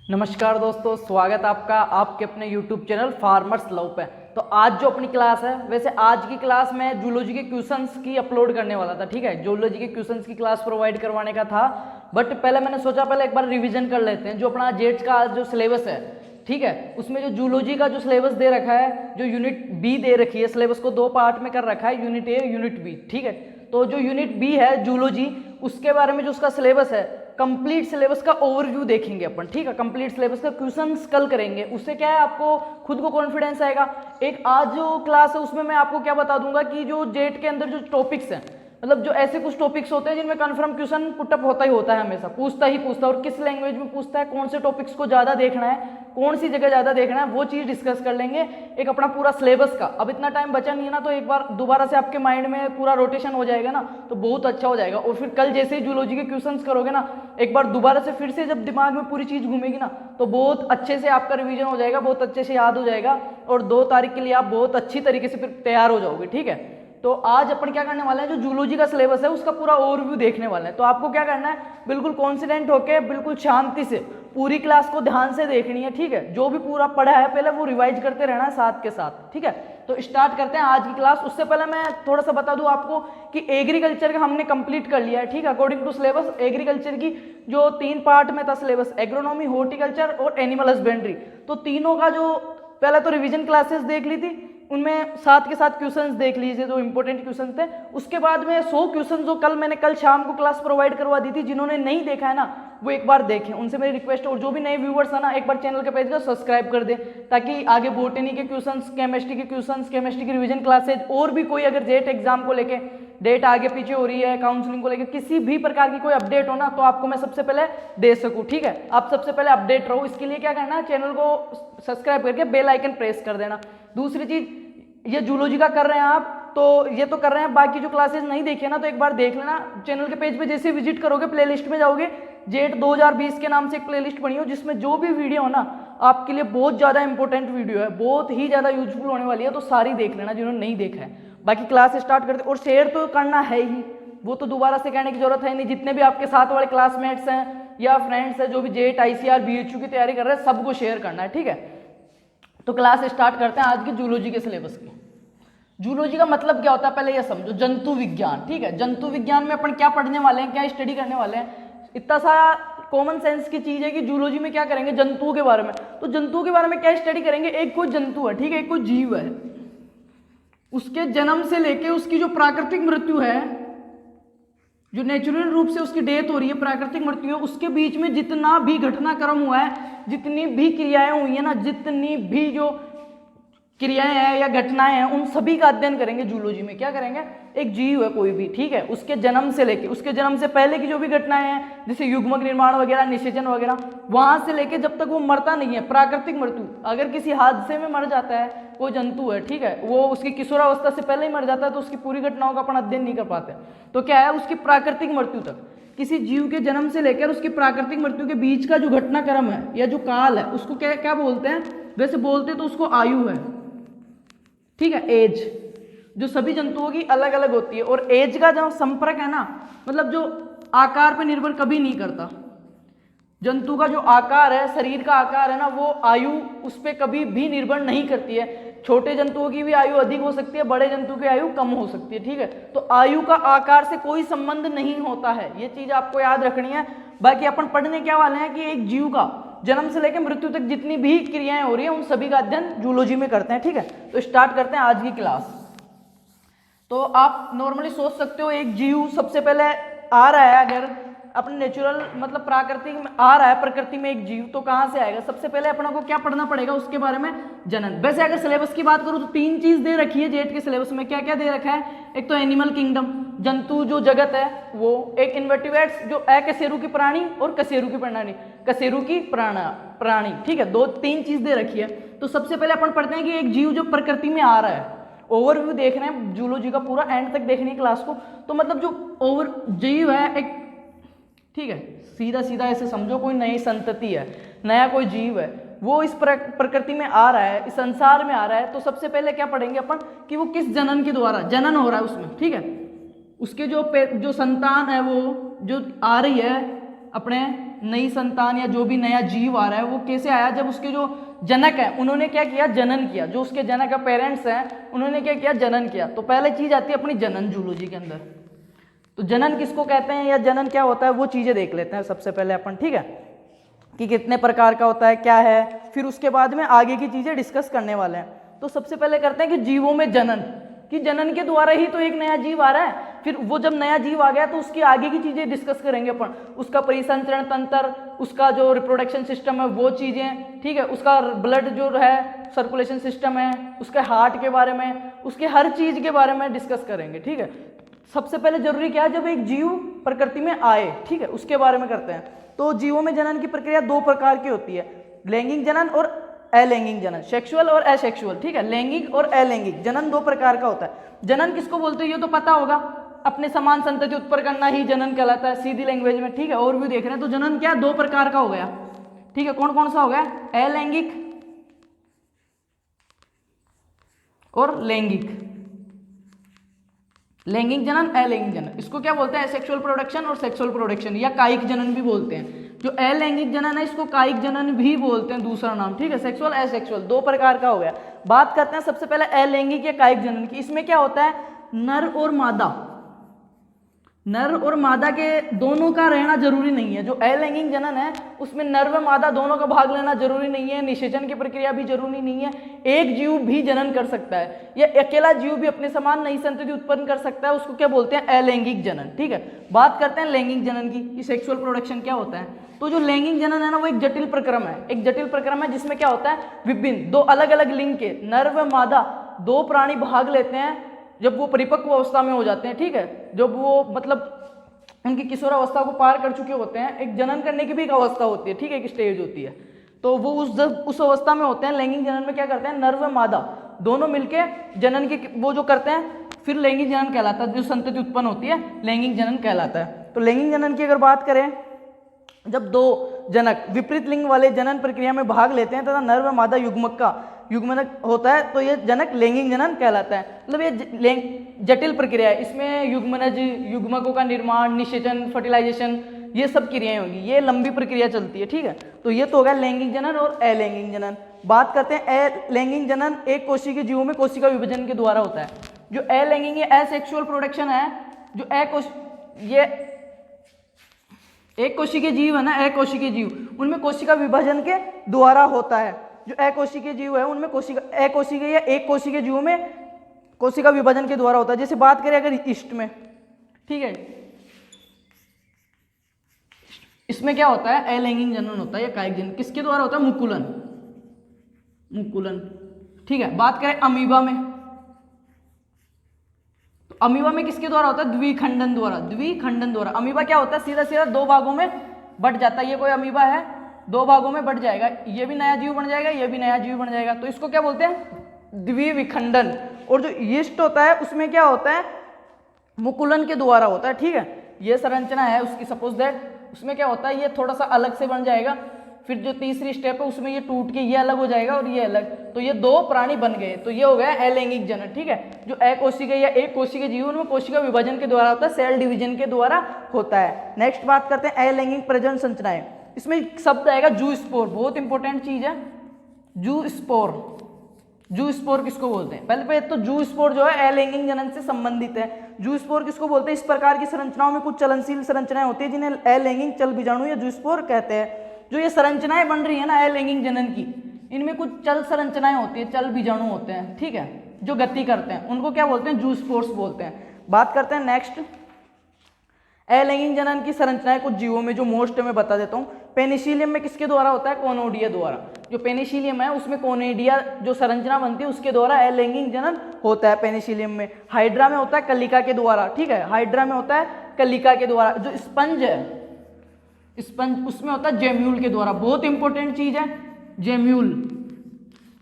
नमस्कार दोस्तों, स्वागत है आपका आपके अपने YouTube चैनल फार्मर्स लव पे। तो आज जो अपनी क्लास है, वैसे आज की क्लास में जूलॉजी के क्वेश्चंस की अपलोड करने वाला था। ठीक है, जूलॉजी के क्वेश्चंस की क्लास प्रोवाइड करवाने का था, बट पहले मैंने सोचा पहले एक बार रिवीजन कर लेते हैं जो अपना जेट का जो सिलेबस है। ठीक है, उसमें जो जूलॉजी का जो सिलेबस दे रखा है, जो यूनिट बी दे रखी है, सिलेबस को दो पार्ट में कर रखा है, यूनिट ए यूनिट बी। ठीक है, तो जो यूनिट बी है जूलॉजी, उसके बारे में जो उसका सिलेबस है, कंप्लीट सिलेबस का ओवरव्यू देखेंगे अपन। ठीक है, कंप्लीट सिलेबस का क्वेश्चंस कल करेंगे। उससे क्या है, आपको खुद को कॉन्फिडेंस आएगा। एक आज जो क्लास है उसमें मैं आपको क्या बता दूंगा कि जो जेट के अंदर जो टॉपिक्स हैं, मतलब जो ऐसे कुछ टॉपिक्स होते हैं जिनमें कन्फर्म क्वेश्चन पुटअप होता ही होता है, हमेशा पूछता ही पूछता है, और किस लैंग्वेज में पूछता है, कौन से टॉपिक्स को ज़्यादा देखना है, कौन सी जगह ज़्यादा देखना है, वो चीज़ डिस्कस कर लेंगे। एक अपना पूरा सिलेबस का अब इतना टाइम बचा नहीं है ना, तो एक बार दोबारा से आपके माइंड में पूरा रोटेशन हो जाएगा ना, तो बहुत अच्छा हो जाएगा। और फिर कल जैसे ही जूलॉजी के क्वेश्चंस करोगे ना, एक बार दोबारा से फिर से जब दिमाग में पूरी चीज़ घूमेगी ना, तो बहुत अच्छे से आपका रिवीजन हो जाएगा, बहुत अच्छे से याद हो जाएगा, और 2 तारीख के लिए आप बहुत अच्छी तरीके से फिर तैयार हो जाओगे। ठीक है, तो आज अपन क्या करने वाले हैं, जो जूलॉजी का सिलेबस है उसका पूरा ओवरव्यू देखने वाले हैं। तो आपको क्या करना है, बिल्कुल कॉन्फिडेंट होकर, बिल्कुल शांति से पूरी क्लास को ध्यान से देखनी है। ठीक है, जो भी पूरा पढ़ा है पहले वो रिवाइज करते रहना है साथ के साथ। ठीक है, तो स्टार्ट करते हैं आज की क्लास। उससे पहले मैं थोड़ा सा बता दूं आपको कि एग्रीकल्चर का हमने कंप्लीट कर लिया है। ठीक है, अकॉर्डिंग टू सिलेबस एग्रीकल्चर की जो 3 पार्ट में था सिलेबस, एग्रोनॉमी, हॉर्टिकल्चर और एनिमल हस्बेंड्री, तो तीनों का जो पहले तो रिवीजन क्लासेस देख ली थी, उनमें साथ के साथ क्वेश्चंस देख लीजिए जो इंपॉर्टेंट क्वेश्चन थे। उसके बाद में 100 क्वेश्चन जो मैंने कल शाम को क्लास प्रोवाइड करवा दी थी, जिन्होंने नहीं देखा है ना वो एक बार देखें, उनसे मेरी रिक्वेस्ट। और जो भी नए व्यूवर्स है ना, एक बार चैनल के पेज को सब्सक्राइब कर दें, ताकि आगे बॉटनी के क्वेश्चंस, केमिस्ट्री के क्वेश्चंस, केमिस्ट्री की रिवीजन क्लासेज, और भी कोई अगर जेट एग्जाम को लेके डेट आगे पीछे हो रही है, काउंसलिंग को लेकर किसी भी प्रकार की कोई अपडेट हो ना, तो आपको मैं सबसे पहले दे सकूं। ठीक है, आप सबसे पहले अपडेट रहो, इसके लिए क्या करना है, चैनल को सब्सक्राइब करके बेल आइकन प्रेस कर देना। दूसरी चीज, ये जूलॉजी का कर रहे हैं आप, तो ये तो कर रहे हैं, बाकी जो क्लासेस नहीं देखे ना, तो एक बार देख लेना। चैनल के पेज पे जैसे विजिट करोगे, प्लेलिस्ट में जाओगे, जेट 2020 के नाम से एक प्लेलिस्ट बनी हो, जिसमें जो भी वीडियो हो ना आपके लिए बहुत ज़्यादा इंपॉर्टेंट वीडियो है, बहुत ही ज़्यादा यूजफुल होने वाली है, तो सारी देख लेना जिन्होंने नहीं देखा है। बाकी क्लास स्टार्ट करते, और शेयर तो करना है ही, वो तो दोबारा से कहने की जरूरत है नहीं। जितने भी आपके साथ वाले क्लासमेट्स हैं या फ्रेंड्स हैं जो भी जेट, ICR, BHU की तैयारी कर रहे हैं, सबको शेयर करना है। ठीक है, तो क्लास स्टार्ट करते हैं आज की जूलॉजी के सिलेबस की। जूलॉजी का मतलब क्या होता है पहले ये समझो, जंतु विज्ञान। ठीक है, जंतु विज्ञान में अपन क्या पढ़ने वाले हैं, क्या स्टडी करने वाले हैं, इतना सा कॉमन सेंस की चीज है कि जूलॉजी में क्या करेंगे, जंतुओं के बारे में। तो जंतुओं के बारे में क्या स्टडी करेंगे, एक कोई जंतु है, ठीक है, एक कोई जीव है, उसके जन्म से लेके उसकी जो प्राकृतिक मृत्यु है, जो नेचुरल रूप से उसकी डेथ हो रही है, प्राकृतिक मृत्यु है, उसके बीच में जितना भी घटनाक्रम हुआ है, जितनी भी क्रियाएं हुई है ना, जितनी भी जो क्रियाएं हैं या घटनाएं हैं, उन सभी का अध्ययन करेंगे जूलॉजी में। क्या करेंगे, एक जीव है कोई भी, ठीक है, उसके जन्म से लेके, उसके जन्म से पहले की जो भी घटनाएं हैं, जैसे युग्मक निर्माण वगैरह, निषेचन वगैरह, वहां से लेके जब तक वो मरता नहीं है, प्राकृतिक मृत्यु, अगर किसी हादसे में मर जाता है कोई जंतु है, ठीक है, वो उसकी किशोरावस्था से पहले ही मर जाता है, तो उसकी पूरी घटनाओं का अपन अध्ययन नहीं कर पाते। तो क्या है, उसकी प्राकृतिक मृत्यु तक, किसी जीव के जन्म से लेकर उसकी प्राकृतिक मृत्यु के बीच का जो घटनाक्रम है या जो काल है, उसको क्या क्या बोलते हैं, वैसे बोलते तो उसको आयु है। ठीक है, एज जो सभी जंतुओं की अलग अलग होती है, और एज का जो संपर्क है ना, मतलब जो आकार पे निर्भर कभी नहीं करता। जंतु का जो आकार है, शरीर का आकार है ना, वो आयु उस पर कभी भी निर्भर नहीं करती है। छोटे जंतुओं की भी आयु अधिक हो सकती है, बड़े जंतु की आयु कम हो सकती है। ठीक है, तो आयु का आकार से कोई संबंध नहीं होता है, ये चीज आपको याद रखनी है। बाकी अपन पढ़ने क्या वाले हैं कि एक जीव का जन्म से लेकर मृत्यु तक जितनी भी क्रियाएं हो रही हैं, उन सभी का अध्ययन जूलॉजी में करते हैं। ठीक है, तो स्टार्ट करते हैं आज की क्लास। तो आप नॉर्मली सोच सकते हो, एक जीव सबसे पहले आ रहा है, अगर अपने नेचुरल मतलब प्राकृतिक में आ रहा है, प्रकृति में एक जीव, तो कहाँ से आएगा, सबसे पहले अपना को क्या पढ़ना पड़ेगा, उसके बारे में जनन। वैसे अगर सिलेबस की बात करूँ तो 3 चीज दे रखी है जेट के सिलेबस में। क्या क्या दे रखा है, एक तो एनिमल किंगडम, जंतु जो जगत है वो, एक इन्वर्टिब्रेट्स जो अकशेरुकी प्राणी, और कशेरुकी प्राणी, कशेरुकी प्राणी। ठीक है, 2-3 चीज दे रखी है। तो सबसे पहले अपन पढ़ते हैं कि एक जीव जो प्रकृति में आ रहा है, ओवरव्यू देख रहे हैं जूलॉजी का, पूरा एंड तक देखनी है क्लास को। तो मतलब जो ओवर जीव है एक, ठीक है, सीधा सीधा ऐसे समझो कोई नई संतति है, नया कोई जीव है, वो इस प्रकृति में आ रहा है, इस संसार में आ रहा है। तो सबसे पहले क्या पढ़ेंगे अपन कि वो किस जनन के द्वारा जनन हो रहा है उसमें। ठीक है, उसके जो संतान है वो जो आ रही है अपने नई संतान या जो भी नया जीव आ रहा है वो कैसे आया, जब उसके जो जनक है उन्होंने क्या किया, जनन किया। जो उसके जनक है, पेरेंट्स हैं, उन्होंने क्या किया, जनन किया। तो पहले चीज आती है अपनी जनन जूलॉजी के अंदर। तो जनन किसको कहते हैं या जनन क्या होता है वो चीजें देख लेते हैं सबसे पहले अपन, ठीक है, कि कितने प्रकार का होता है, क्या है, फिर उसके बाद में आगे की चीजें डिस्कस करने वाले हैं। तो सबसे पहले करते हैं कि जीवों में जनन, कि जनन के द्वारा ही तो एक नया जीव आ रहा है। फिर वो जब नया जीव आ गया तो उसकी आगे की चीजें डिस्कस करेंगे अपन, उसका परिसंचरण तंत्र, उसका जो रिप्रोडक्शन सिस्टम है वो चीजें, ठीक है, उसका ब्लड जो है सर्कुलेशन सिस्टम है, उसके हार्ट के बारे में, उसके हर चीज के बारे में डिस्कस करेंगे, ठीक है। सबसे पहले जरूरी क्या है, जब एक जीव प्रकृति में आए, ठीक है, उसके बारे में करते हैं। तो जीवों में जनन की प्रक्रिया दो प्रकार की होती है, लैंगिक जनन और अलैंगिक जनन, सेक्सुअल और असेक्सुअल, ठीक है। लैंगिक और अलैंगिक जनन दो प्रकार का होता है। जनन किसको बोलते हैं ये तो पता होगा, अपने समान संतति उत्पन्न करना ही जनन कहलाता है सीधी लैंग्वेज में, ठीक है। और भी देख रहे हैं तो जनन क्या दो प्रकार का हो गया, ठीक है। कौन कौन सा हो गया, अलैंगिक और लैंगिक। लैंगिक जनन, अलैंगिक जनन, इसको क्या बोलते हैं, सेक्सुअल प्रोडक्शन और सेक्सुअल प्रोडक्शन या कायिक जनन भी बोलते हैं। जो अलैंगिक जनन है इसको कायिक जनन भी बोलते हैं, दूसरा नाम, ठीक है। सेक्सुअल एसेक्सुअल दो प्रकार का हो गया। बात करते हैं सबसे पहले अलैंगिक या कायिक जनन की। इसमें क्या होता है, नर और मादा, नर और मादा के दोनों का रहना जरूरी नहीं है। जो अलैंगिक जनन है उसमें नर व मादा दोनों का भाग लेना जरूरी नहीं है, निषेचन की प्रक्रिया भी जरूरी नहीं है, एक जीव भी जनन कर सकता है या अकेला जीव भी अपने समान नई संतति उत्पन्न कर सकता है, उसको क्या बोलते हैं, अलैंगिक जनन, ठीक है। बात करते हैं लैंगिक जनन की, सेक्सुअल प्रोडक्शन क्या होता है। तो जो लैंगिक जनन है ना वो एक जटिल प्रक्रम है, एक जटिल प्रक्रम है जिसमें क्या होता है, विभिन्न दो अलग अलग लिंग के नर व मादा दो प्राणी भाग लेते हैं जब वो परिपक्व अवस्था में हो जाते हैं, ठीक है। जब वो मतलब उनकी किशोर अवस्था को पार कर चुके होते हैं, एक जनन करने की भी एक अवस्था होती है, ठीक है, एक स्टेज होती है। तो वो उस अवस्था में होते हैं। लैंगिक जनन में क्या करते हैं, नर व मादा दोनों मिलके जनन की वो जो करते हैं, फिर लैंगिक जनन कहलाता है। जो संतति उत्पन्न होती है लैंगिक जनन कहलाता है। तो लैंगिक जनन की अगर बात करें, जब दो जनक विपरीत लिंग वाले जनन प्रक्रिया में भाग लेते हैं तथा नर व मादा युग्मक का युग्मनक होता है तो ये जनक लैंगिक जनन कहलाता है। मतलब ये जटिल प्रक्रिया है, इसमें युग्मनज, युग्मकों का निर्माण, निषेचन, फर्टिलाइजेशन, ये सब क्रियाएं होंगी, ये लंबी प्रक्रिया चलती है, ठीक है। तो ये तो होगा लैंगिक जनन और अलैंगिक जनन। बात करते हैं अलैंगिक जनन, एक कोशिका के जीवों में कोशिका विभाजन के द्वारा होता है। जो अलैंगिक या असेक्सुअल प्रोडक्शन है, जो ये एक कोशिकीय जीव है ना, अकोशिकीय जीव, उनमें कोशिका विभाजन के द्वारा होता है। जो अकोशिकीय जीव है उनमें अकोशिकीय या एक कोशिकीय जीवों में कोशिका विभाजन के द्वारा होता है। जैसे बात करें अगर ईस्ट में, ठीक है, इसमें क्या होता है, अलैंगिक जनन होता है या कायिक जनन, किसके द्वारा होता है, मुकुलन, मुकुलन, ठीक है। बात करें अमीबा में, तो अमीबा में किसके द्वारा होता है, द्विखंडन द्वारा, द्विखंडन द्वारा। अमीबा क्या होता है, सीधा सीधा दो भागों में बट जाता है। ये कोई अमीबा है, दो भागों में बट जाएगा, ये भी नया जीव बन जाएगा, ये भी नया जीव बन जाएगा, तो इसको क्या बोलते हैं, द्विविखंडन। और जो यीस्ट होता है उसमें क्या होता है, मुकुलन के द्वारा होता है, ठीक है। ये संरचना है उसकी, सपोज दैट उसमें क्या होता है, ये थोड़ा सा अलग से बन जाएगा, फिर जो तीसरी स्टेप है उसमें ये टूट के ये अलग हो जाएगा और ये अलग, तो ये दो प्राणी बन गए, तो ये हो गया अलैंगिक जनन, ठीक है। जो अकोशिकीय या एक कोशिकीय जीवन में कोशिका विभाजन के द्वारा होता है, सेल डिवीजन के द्वारा होता है। नेक्स्ट बात करते हैं अलैंगिक प्रजनन संरचनाएं। इसमें शब्द आएगा जूस्पोर, बहुत इंपॉर्टेंट चीज है, जूस्पोर। जूस्पोर किसको बोलते हैं, पहले तो जूस्पोर जो है अलैंगिक जनन से संबंधित है। जूस्पोर किसको बोलते हैं, इस प्रकार की संरचनाओं में कुछ चलनशील संरचनाएं होती है जिन्हें अलैंगिक चल बीजाणु या जूस्पोर कहते हैं। जो ये संरचनाएं बन रही है ना अलैंगिक जनन की, इनमें कुछ चल संरचनाएं होती है, चल बीजाणु होते हैं, ठीक है, जो गति करते हैं, उनको क्या बोलते हैं, जूस्पोर्स बोलते हैं। बात करते हैं नेक्स्ट अलैंगिक जनन की संरचनाएं कुछ जीवों में, जो मोस्ट में बता देता हूँ। पेनिसिलियम में किसके द्वारा होता है, कोनोडिया द्वारा। जो पेनिसिलियम है उसमें कोनोडिया जो संरचना बनती है उसके द्वारा अलैंगिक जनन होता है पेनिसिलियम में। हाइड्रा में होता है कलिका के द्वारा, ठीक है, हाइड्रा में होता है कलिका के द्वारा। जो स्पंज है, स्पंज उसमें होता है जेम्यूल के द्वारा, बहुत इंपॉर्टेंट चीज है जेम्यूल।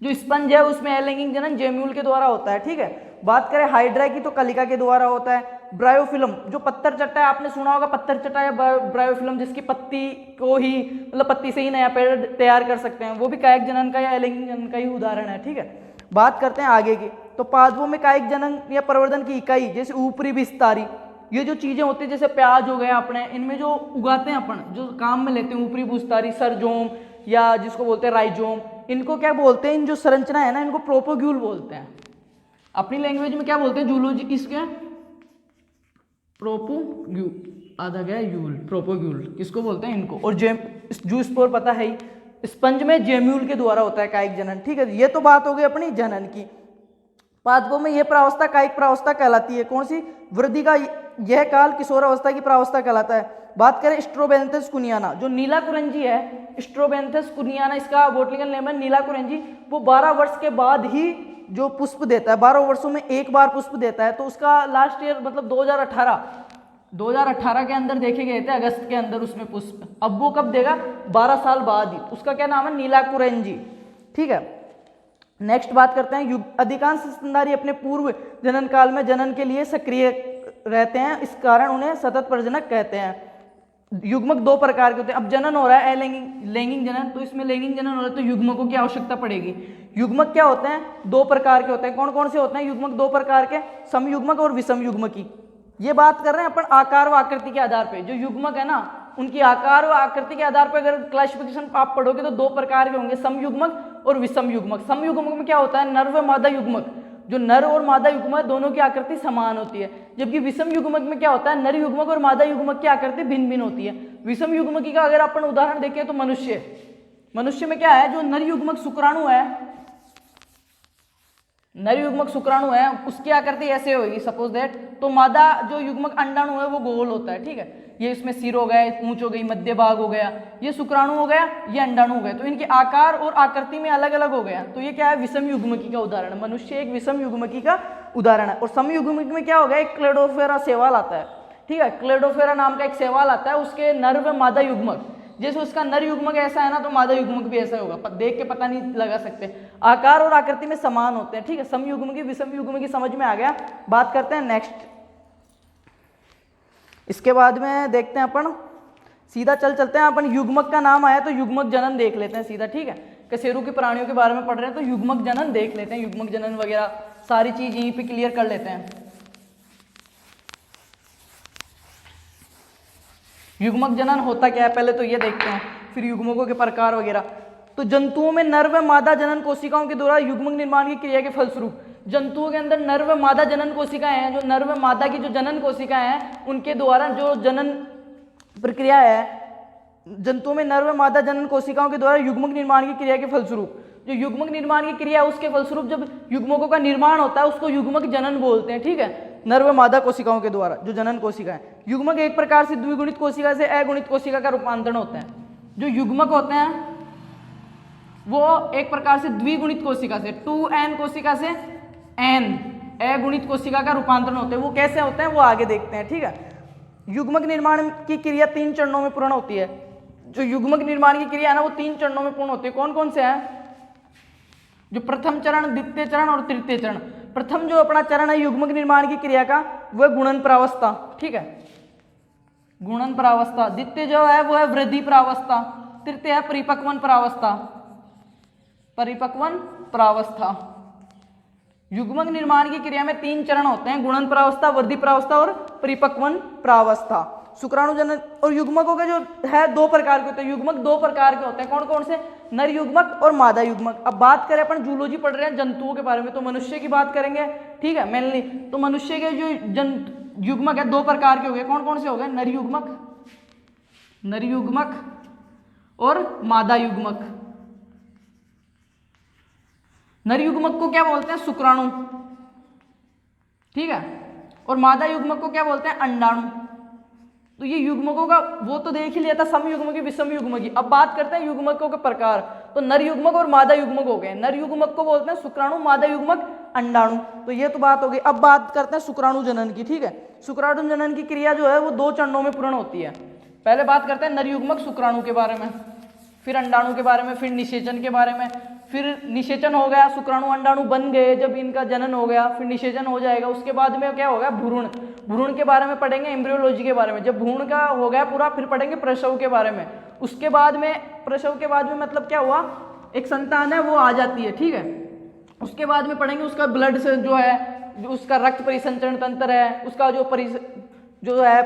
जो स्पंज है उसमें अलैंगिक जनन जेम्यूल के द्वारा होता है, ठीक है। बात करें हाइड्रा की तो कलिका के द्वारा होता है। ब्रायोफिल्म जो पत्थर चट्टा है, आपने सुना होगा पत्थर चट्टा या ब्रायोफिल्म, जिसकी पत्ती को ही मतलब पत्ती से ही नया पेड़ तैयार कर सकते हैं, वो भी कायिक जनन का या अलैंगिक जनन का ही उदाहरण है, ठीक है। बात करते हैं आगे की, तो पादपों में कायिक जनन या प्रवर्धन की इकाई जैसे ऊपरी विस्तारी, ये जो चीजें होती है जैसे प्याज हो गया अपने, इनमें जो उगाते हैं अपन, जो काम में लेते हैं, ऊपरी भूस्थारी, सरजोम या जिसको बोलते हैं राइजोम, इनको क्या बोलते हैं, इन जो संरचना है ना, इनको प्रोपोग्यूल बोलते हैं। अपनी लैंग्वेज में क्या बोलते हैं, जूलॉजी किसके, प्रोपोग्यूल, आधा गया यूल, प्रोपोग्यूल किसको बोलते हैं, इनको। और जू स्पोर पता है ही, स्पंज में जेम्यूल के द्वारा होता है कायिक जनन, ठीक है। ये तो बात हो गई अपनी जनन की। पादपों में यह प्रावस्था कायिक प्रावस्था कहलाती है। कौन सी, वृद्धि का यह काल किशोर अवस्था की प्रावस्था कहलाता है। बात करें स्ट्रोबेंथस कुनियाना, जो नीला कुरंजी है, स्ट्रोबेंथस कुनियाना इसका बोटनिकल नेम है, नीला कुरंजी, वो 12 वर्ष के बाद ही जो पुष्प देता है, 12 वर्षों में एक बार पुष्प देता है। तो उसका लास्ट ईयर मतलब 2018 के अंदर देखे गए थे, अगस्त के अंदर उसमें पुष्प। अब वो कब देगा, 12 साल बाद ही। उसका क्या नाम है, नीला कुरंजी, ठीक है। नेक्स्ट बात करते हैं, अधिकांश स्तनधारी अपने पूर्व जनन काल में जनन के लिए सक्रिय रहते हैं, इस कारण उन्हें सतत प्रजनक कहते हैं। युग्मक 2 प्रकार के होते हैं। अब जनन हो रहा है लैंगिक जनन, तो इसमें लैंगिक जनन हो रहा है तो युग्मकों की आवश्यकता पड़ेगी। युग्मक क्या होते हैं, 2 प्रकार के होते हैं। कौन कौन से होते हैं युग्मक, 2 प्रकार के, समयुग्मक और विषम युग्मकी। ये बात कर रहे हैं अपन आकार व आकृति के आधार पे। जो युग्मक है ना, उनकी आकार व आकृति के आधार पर अगर क्लासिफिकेशन आप पढ़ोगे तो 2 प्रकार के होंगे, समयुग्मक और विषम युग्मक। समयुग्मक में क्या होता है, नर व मादा युग्मक, जो नर और मादा युग्मक दोनों की आकृति समान होती है। जबकि विषम युग्मक में क्या होता है, नर युग्मक और मादा युग्मक की आकृति भिन्न भिन्न होती है। विषम युग्मकी का अगर अपन उदाहरण देखें तो मनुष्य में क्या है, जो नर युग्मक शुक्राणु है, नर युग्मक शुक्राणु है, उसकी आकृति ऐसे होगी सपोज दैट। तो मादा जो युग्मक अंडाणु है वो गोल होता है, ठीक है। ये इसमें सिर हो गया, पूंछ हो गई, मध्य भाग हो गया, ये शुक्राणु हो गया, ये अंडाणु हो गया। तो इनके आकार और आकृति में अलग अलग हो गया। तो ये क्या है, विषम युग्मकी का उदाहरण है। मनुष्य एक विषम युग्मकी का उदाहरण है। और समयुग्मकी में क्या हो गया, एक क्लेडोफेरा शैवाल आता है, ठीक है। क्लेडोफेरा नाम का एक शैवाल आता है, उसके नर व मादा युग्मक, जैसे उसका नर युग्मक ऐसा है ना, तो मादा युग्मक भी ऐसा होगा। देख के पता नहीं लगा सकते, आकार और आकृति में समान होते हैं, ठीक है। समयुग्मकी विषम युग्मकी समझ में आ गया। बात करते हैं नेक्स्ट, इसके बाद में देखते हैं अपन, सीधा चलते हैं अपन। युग्मक का नाम आया तो युग्मक जनन देख लेते हैं सीधा, ठीक है। कशेरू के प्राणियों के बारे में पढ़ रहे हैं तो युग्मक जनन देख लेते हैं। युग्मक जनन वगैरह सारी चीज यहीं पे क्लियर कर लेते हैं। युग्मक जनन होता क्या है पहले तो ये देखते हैं, फिर युग्मकों के प्रकार वगैरह। तो जंतुओं में नर व मादा जनन कोशिकाओं के द्वारा युग्मक निर्माण की क्रिया के फलस्वरूप, जंतुओं के अंदर नर व मादा जनन कोशिकाएं हैं, जो नर व मादा की जो जनन कोशिकाएं हैं उनके द्वारा जो जनन प्रक्रिया है, जंतुओं में नर व मादा जनन कोशिकाओं के द्वारा युग्मक निर्माण की क्रिया के फलस्वरूप, जो युग्मक निर्माण की क्रिया है उसके फलस्वरूप जब युग्मकों का निर्माण होता है उसको युग्मक जनन बोलते हैं, ठीक है। नर व मादा कोशिकाओं के द्वारा जो जनन कोशिका है। युग्मक एक प्रकार से द्विगुणित कोशिका से अगुणित कोशिका का रूपांतरण होता है। जो युग्मक होते हैं वो एक प्रकार से द्विगुणित कोशिका से, 2n कोशिका से n अगुणित कोशिका का रूपांतरण होते हैं। वो कैसे होते हैं वो आगे देखते हैं, ठीक है। युग्मक निर्माण की क्रिया 3 चरणों में पूर्ण होती है। जो युग्मक निर्माण की क्रिया है ना वो 3 चरणों में पूर्ण होती है। कौन कौन से हैं, जो प्रथम चरण, द्वितीय चरण और तृतीय चरण। प्रथम जो अपना चरण है युग्मक निर्माण की क्रिया का वह गुणन प्रावस्था, ठीक है, गुणन प्रावस्था। द्वितीय जो है वो है वृद्धि प्रावस्था, तृतीय है परिपक्वन प्रावस्था, परिपक्वन प्रावस्था। युग्मक निर्माण की क्रिया में 3 चरण होते हैं, गुणन प्रावस्था, वृद्धि प्रावस्था और परिपक्वन प्रावस्था। शुक्राणु जनन और युग्मकों के जो है 2 प्रकार के होते हैं। युग्मक 2 प्रकार के होते हैं, कौन कौन से, नर युग्मक और मादा युग्मक। अब बात करें अपन जूलॉजी पढ़ रहे हैं जंतुओं के बारे में तो मनुष्य की बात करेंगे, ठीक है, मेनली। तो मनुष्य के जो युग्मक है 2 प्रकार के हो गए। कौन कौन से हो गए, नर युग्मक और मादा युग्मक। नर युग्मक को क्या बोलते हैं, शुक्राणु, ठीक है, और मादा युग्मक को क्या बोलते हैं, अंडाणु। तो ये युग्मकों का वो तो देख ही लिया था, समयुग्मकी विषम युग्मकी। अब बात करते हैं युग्मकों के प्रकार। तो नर युग्मक और मादा युग्मक हो गए। नर युग्मक को बोलते हैं शुक्राणु, मादा युग्मक अंडाणु। तो ये तो बात हो गई। अब बात करते हैं शुक्राणु जनन की, ठीक है। शुक्राणु जनन की क्रिया जो है वो 2 चरणों में पूर्ण होती है। पहले बात करते हैं नर युग्मक शुक्राणु के बारे में, फिर अंडाणु के बारे में, फिर निषेचन के बारे में। फिर निषेचन हो गया, शुक्राणु अंडाणु बन गए, जब इनका जनन हो गया फिर निषेचन हो जाएगा। उसके बाद में क्या होगा, भ्रूण। भ्रूण के बारे में पढ़ेंगे, एम्ब्रियोलॉजी के बारे में। जब भ्रूण का हो गया पूरा फिर पढ़ेंगे प्रसव के बारे में। उसके बाद में प्रसव के बाद में मतलब क्या हुआ, एक संतान है वो आ जाती है, ठीक है। उसके बाद में पढ़ेंगे उसका ब्लड से जो है, जो उसका रक्त परिसंचरण तंत्र है, उसका जो जो है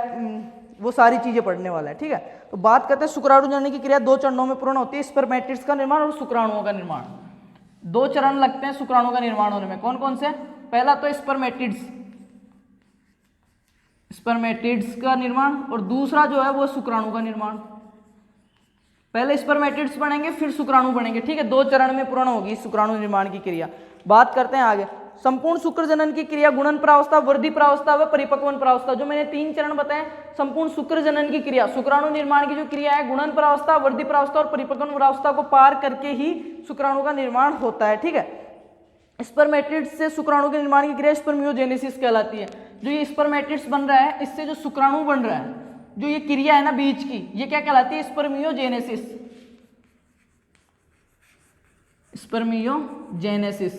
वो सारी चीजें पढ़ने वाला है, ठीक है। तो बात करते हैं शुक्राणु जनन की क्रिया 2 चरणों में पूर्ण होती है, स्पर्मेटिड्स का निर्माण और शुक्राणुओं का निर्माण। 2 चरण लगते हैं शुक्राणु का निर्माण होने में, कौन कौन से? पहला तो स्पर्मेटिड्स का निर्माण, और दूसरा जो है वो शुक्राणु का निर्माण। पहले स्पर्मेटिड्स बनेंगे फिर शुक्राणु बनेंगे, ठीक है। 2 चरण में पूर्ण होगी शुक्राणु निर्माण की क्रिया। बात करते हैं आगे, संपूर्ण शुक्र जनन की क्रिया गुणन प्रावस्था, वृद्धि प्रावस्था व परिपक्वन प्रावस्था। जो मैंने 3 चरण बताए संपूर्ण शुक्र जनन की क्रिया, शुक्राणु निर्माण की जो क्रिया है गुणन प्रावस्था, वृद्धि प्रावस्था और परिपक्वन प्रावस्था को पार करके ही शुक्राणु का निर्माण होता है, ठीक है। स्पर्मेटिड्स से शुक्राणु के निर्माण की क्रिया स्पर्मियोजेनेसिस कहलाती है। जो ये स्पर्मेटिड्स बन रहा है इससे जो शुक्राणु बन रहा है, जो ये क्रिया है ना बीज की, ये क्या कहलाती है? स्पर्मियोजेनेसिस। स्पर्मियोजेनेसिस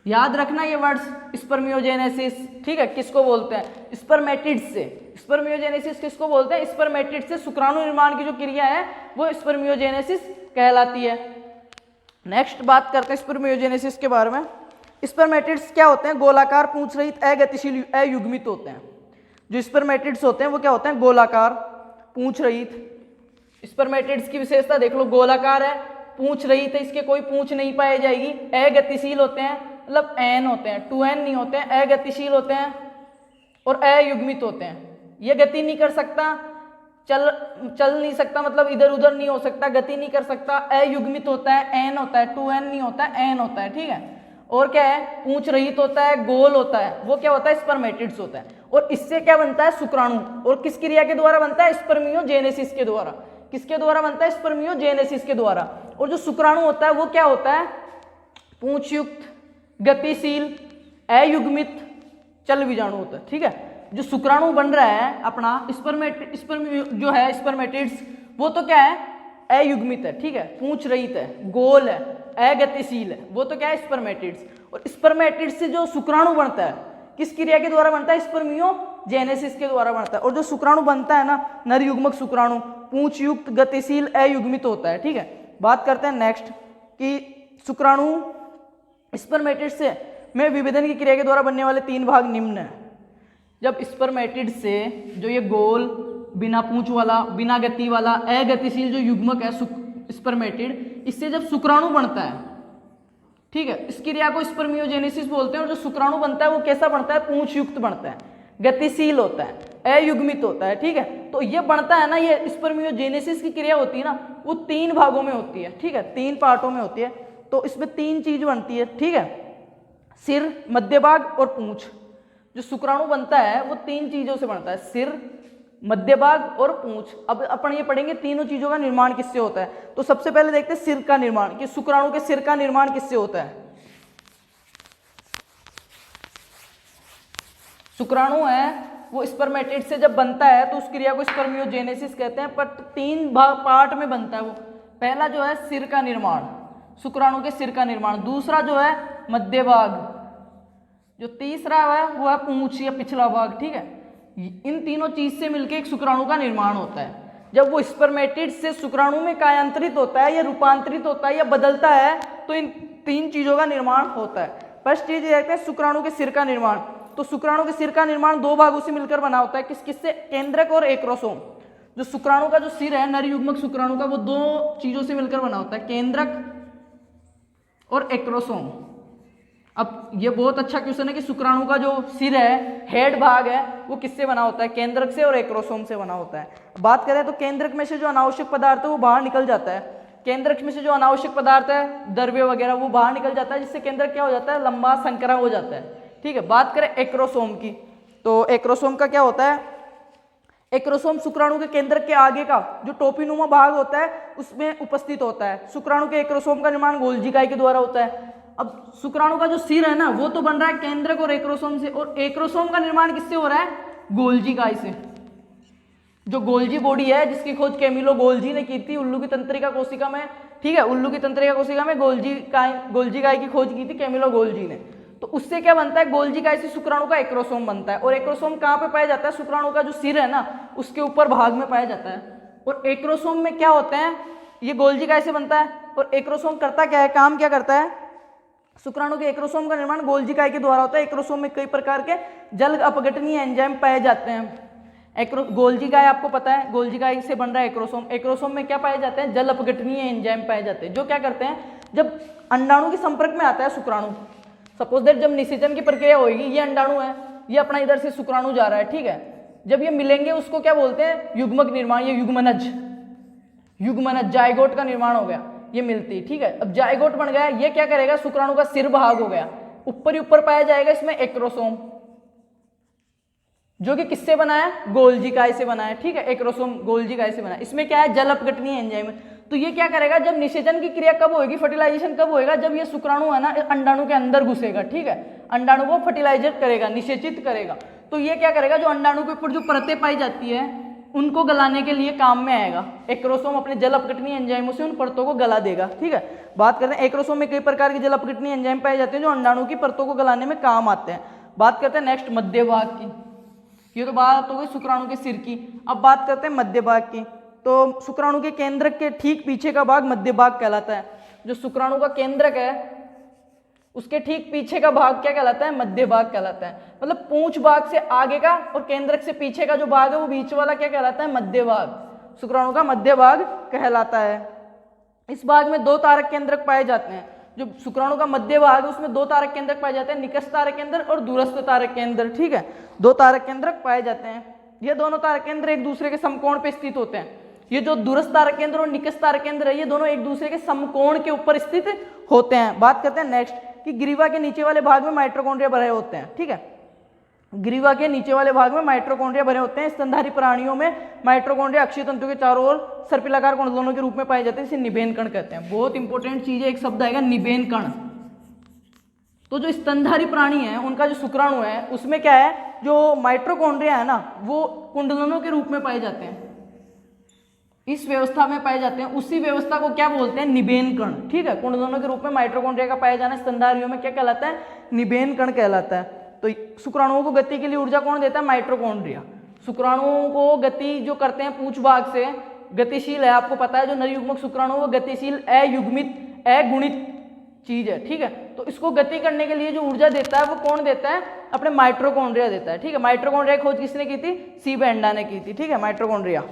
याद रखना ये वर्ड्स, स्पर्मियोजेनेसिस, ठीक है। किसको बोलते हैं? स्पर्मेटिड्स से। स्पर्मियोजेनेसिस किसको बोलते हैं? स्पर्मेटिड्स से शुक्राणु निर्माण की जो क्रिया है वो स्पर्मियोजेनेसिस कहलाती है। नेक्स्ट बात करते हैं स्पर्मियोजेनेसिस के बारे में। स्पर्मेटिड्स क्या होते हैं? गोलाकार पूंछ रहित अगतिशील अयुग्मित होते हैं। जो स्पर्मेटिड्स होते हैं वो क्या होते हैं? गोलाकार पूंछ रहित। स्पर्मेटिड्स की विशेषता देख लो, गोलाकार है, पूंछ रहित है, इसके कोई पूंछ नहीं पाई जाएगी, अगतिशील होते हैं, मतलब एन होते हैं, 2n नहीं होते हैं, अगतिशील होते हैं और अयुग्मित होते हैं। ये गति नहीं कर सकता, चल नहीं सकता, मतलब इधर उधर नहीं हो सकता, गति नहीं कर सकता, अयुग्मित होता है, एन होता है, 2n नहीं होता है, एन होता है, ठीक है। और क्या है? पूंछ रहित होता है, गोल होता है, वो क्या होता है? स्पर्मेटिड्स होता है। और इससे क्या बनता है? शुक्राणु। और किस क्रिया के द्वारा बनता है? स्पर्मियोजेनेसिस के द्वारा। किसके द्वारा बनता है? स्पर्मियोजेनेसिस के द्वारा। और जो शुक्राणु होता है वो क्या होता है? पूंछयुक्त, गतिशील, अयुग्मित, चल बीजाणु होता है, ठीक है। जो शुक्राणु बन रहा है अपना जो है स्पर्मेटिड्स, वो तो क्या है? अयुग्मित है, ठीक है, पूंछ रहित है, गोल है, अगतिशील है, वो तो क्या है? स्पर्मेटिड्स। और स्पर्मेटिड्स से जो शुक्राणु बनता है किस क्रिया के द्वारा बनता है? स्पर्मियोजेनेसिस के द्वारा बनता है। और जो शुक्राणु बनता है ना, नर युग्मक शुक्राणु, पूंछयुक्त, गतिशील, अयुग्मित होता है, ठीक है। बात करते हैं नेक्स्ट कि शुक्राणु स्पर्मेटिड्स से में विभेदन की क्रिया के द्वारा बनने वाले 3 भाग निम्न है। जब स्पर्मेटिड से जो ये गोल, बिना पूंछ वाला, बिना गति वाला, अगतिशील जो युग्मक है स्पर्मेटिड, इससे जब शुक्राणु बनता है, ठीक है, इस क्रिया को स्पर्मियोजेनेसिस बोलते हैं। और जो शुक्राणु बनता है वो कैसा बनता है? पूंछ युक्त बनता है, गतिशील होता है, अयुग्मित होता है, ठीक है। तो ये बनता है ना, ये स्पर्मियोजेनेसिस की क्रिया होती है ना, वो 3 भागों में होती है, ठीक है, 3 पार्टों में होती है। तो इसमें 3 चीज बनती है, ठीक है, सिर, मध्य भाग और पूंछ। जो शुक्राणु बनता है वो 3 चीजों से बनता है, सिर, मध्य भाग और पूंछ। अब अपन ये पढ़ेंगे तीनों चीजों का निर्माण किससे होता है। तो सबसे पहले देखते हैं सिर का निर्माण, कि शुक्राणु के सिर का निर्माण किससे होता है। शुक्राणु है वो स्पर्मेटिड से जब बनता है तो उस क्रिया को स्पर्मियोजेनेसिस कहते हैं। पर 3 पार्ट में बनता है वो। पहला जो है सिर का निर्माण, शुक्राणु के सिर का निर्माण। दूसरा जो है मध्य भाग, जो तीसरा है वो है पूंछ या पिछला भाग, ठीक है। इन तीनों चीज से मिलकर एक शुक्राणु का निर्माण होता है। जब वो स्पर्मेटिड से शुक्राणु में कायांतरित होता है या रूपांतरित होता है या बदलता है तो इन 3 चीजों का निर्माण होता है। फर्स्ट चीज ये देखते हैं शुक्राणु के सिर का निर्माण। तो शुक्राणु के सिर का निर्माण 2 भागों से मिलकर बना होता है। किससे? केंद्रक और एक्रोसोम। जो शुक्राणु का जो सिर है नर युग्मक शुक्राणु का, वो 2 चीजों से मिलकर बना होता है, केंद्रक और एक्रोसोम। अब ये बहुत अच्छा क्वेश्चन है कि शुक्राणु का जो सिर है, हेड भाग है, वो किससे बना होता है? केंद्रक से और एक्रोसोम से बना होता है। बात करें तो केंद्रक में से जो अनावश्यक पदार्थ है वो बाहर निकल जाता है। केंद्रक में से जो अनावश्यक पदार्थ है, द्रव्य वगैरह, वो बाहर निकल जाता है, जिससे केंद्रक क्या हो जाता है? लंबा, संकरा हो जाता है, ठीक है। बात करें एक्रोसोम की, तो एक्रोसोम का क्या होता है? एक्रोसोम शुक्राणु के केंद्रक के आगे का जो टोपीनुमा भाग होता है उसमें उपस्थित होता है। शुक्राणु के एक्रोसोम का निर्माण गोल्जी इकाई के द्वारा होता है। अब शुक्राणु का जो सिर है ना, वो तो बन रहा है केंद्रक और एक्रोसोम से, और एक्रोसोम का निर्माण किससे हो रहा है? गोल्जी इकाई से। जो गोल्जी बॉडी है, जिसकी खोज कैमिलो गोल्जी ने की थी उल्लू की तंत्रिका कोशिका में, ठीक है, उल्लू की तंत्रिका कोशिका में गोल्जी इकाई की खोज की थी कैमिलो गोल्जी ने। तो उससे क्या बनता है? गोल्जी इकाई से शुक्राणु का एक्रोसोम बनता है। और एक्रोसोम कहाँ पे पाया जाता है? शुक्राणु का जो सिर है ना, उसके ऊपर भाग में पाया जाता है। और एक्रोसोम में क्या होते हैं? ये गोल्जी इकाई से बनता है। और एक्रोसोम करता क्या है, काम क्या करता है? शुक्राणु के एक्रोसोम का निर्माण गोल्जी इकाई के द्वारा होता है। एक्रोसोम में कई प्रकार के जल अपघटनीय एंजाइम पाए जाते हैं। गोल्जी काय आपको पता है, गोल्जी काय से बन रहा है एक्रोसोम। एक्रोसोम में क्या पाए जाते हैं, जल अपघटनीय एंजाइम पाए जाते हैं, जो क्या करते हैं जब अंडाणु के संपर्क में आता है शुक्राणु, सपोज दैट जब निषेचन की प्रक्रिया होगी, ये अंडाणु है, ये अपना इधर से शुक्राणु जा रहा है, ठीक है, जब ये मिलेंगे उसको क्या बोलते हैं, युग्मक निर्माण, ये युग्मनज, युग्मनज जायगोट का निर्माण हो गया, ये मिलती, ठीक है। अब जायगोट बन गया, ये क्या करेगा, शुक्राणु का सिर भाग हो गया, ऊपर ही ऊपर पाया जाएगा इसमें एक्रोसोम, जो कि किससे बना है, गोल्जी काय से बना है, ठीक है, एक्रोसोम गोल्जी काय से बना है। इसमें क्या है, जल अपघटनीय एंजाइम। तो ये क्या करेगा, जब निषेचन की क्रिया कब होगी, फर्टिलाइजेशन कब होएगा, जब ये शुक्राणु है ना अंडाणु के अंदर घुसेगा, ठीक है, अंडाणु को फर्टिलाइजेट करेगा, निषेचित करेगा। तो ये क्या करेगा, जो अंडाणु के ऊपर जो परतें पाई जाती है उनको गलाने के लिए काम में आएगा। एक्रोसोम अपने जल अपघटनीय एंजाइमों से उन परतों को गला देगा, ठीक है। बात करते हैं एक्रोसोम में कई प्रकार के जल अपघटनीय एंजाइम पाए जाते हैं जो अंडाणु की परतों को गलाने में काम आते हैं। बात करते हैं नेक्स्ट मध्य भाग की, ये तो बात हो गई शुक्राणु के सिर की। अब बात करते हैं मध्य भाग की। तो शुक्राणु के केंद्रक के ठीक पीछे का भाग मध्य भाग कहलाता है। जो शुक्राणु का केंद्रक है उसके ठीक पीछे का भाग क्या कहलाता है, मध्य भाग कहलाता है। मतलब पूंछ भाग से आगे का और केंद्रक से पीछे का जो भाग है वो बीच वाला क्या कहलाता है, मध्य भाग, शुक्राणु का मध्य भाग कहलाता है। इस भाग में 2 तारक केंद्रक पाए जाते हैं। जो शुक्राणु का मध्य भाग है उसमें 2 तारक केंद्रक पाए जाते हैं, निकष तारक केंद्र और दूरस्थ तारक केंद्र, ठीक है, 2 तारक केंद्रक पाए जाते हैं। ये दोनों तारक केंद्र एक दूसरे के समकोण पे स्थित होते हैं। ये जो दूरस्थ तारक केंद्र और निकष तारक केंद्र है ये दोनों एक दूसरे के समकोण के ऊपर स्थित होते हैं। बात करते हैं नेक्स्ट कि ग्रीवा के नीचे वाले भाग में माइटोकॉन्ड्रिया भरे होते हैं, ठीक है, ग्रीवा के नीचे वाले भाग में माइटोकॉन्ड्रिया भरे होते हैं। स्तनधारी प्राणियों में माइटोकॉन्ड्रिया अक्षीय तंतु के चारों ओर सर्पिलाकार कुंडलों के रूप में पाए जाते हैं, इसे निबेन कण कहते हैं। बहुत इंपॉर्टेंट चीज है, एक शब्द आएगा निबेन कण। तो जो स्तनधारी प्राणी है उनका जो शुक्राणु है उसमें क्या है, जो माइटोकॉन्ड्रिया है ना वो कुंडलों के रूप में पाए जाते हैं, इस व्यवस्था में पाए जाते हैं। उसी व्यवस्था को क्या बोलते हैं, निबेन कण, ठीक है। कुंडलों के रूप में माइटोकॉन्ड्रिया का पाया जाना स्तनधारियों में क्या कहलाता है, निबेन कण कहलाता है। तो शुक्राणुओं को गति के लिए ऊर्जा कौन देता है, माइटोकॉन्ड्रिया। शुक्राणुओं को गति जो करते हैं पूंछ भाग से, गतिशील है, आपको पता है जो नरयुग्मक शुक्राणु वो गतिशील अयुग्मित अगुणित चीज है, ठीक है। तो इसको गति करने के लिए जो ऊर्जा देता है वो कौन देता है, अपने माइटोकॉन्ड्रिया देता है, ठीक है। माइटोकॉन्ड्रिया की खोज किसने की थी, सी बेंडा ने की थी, ठीक है, माइटोकॉन्ड्रिया।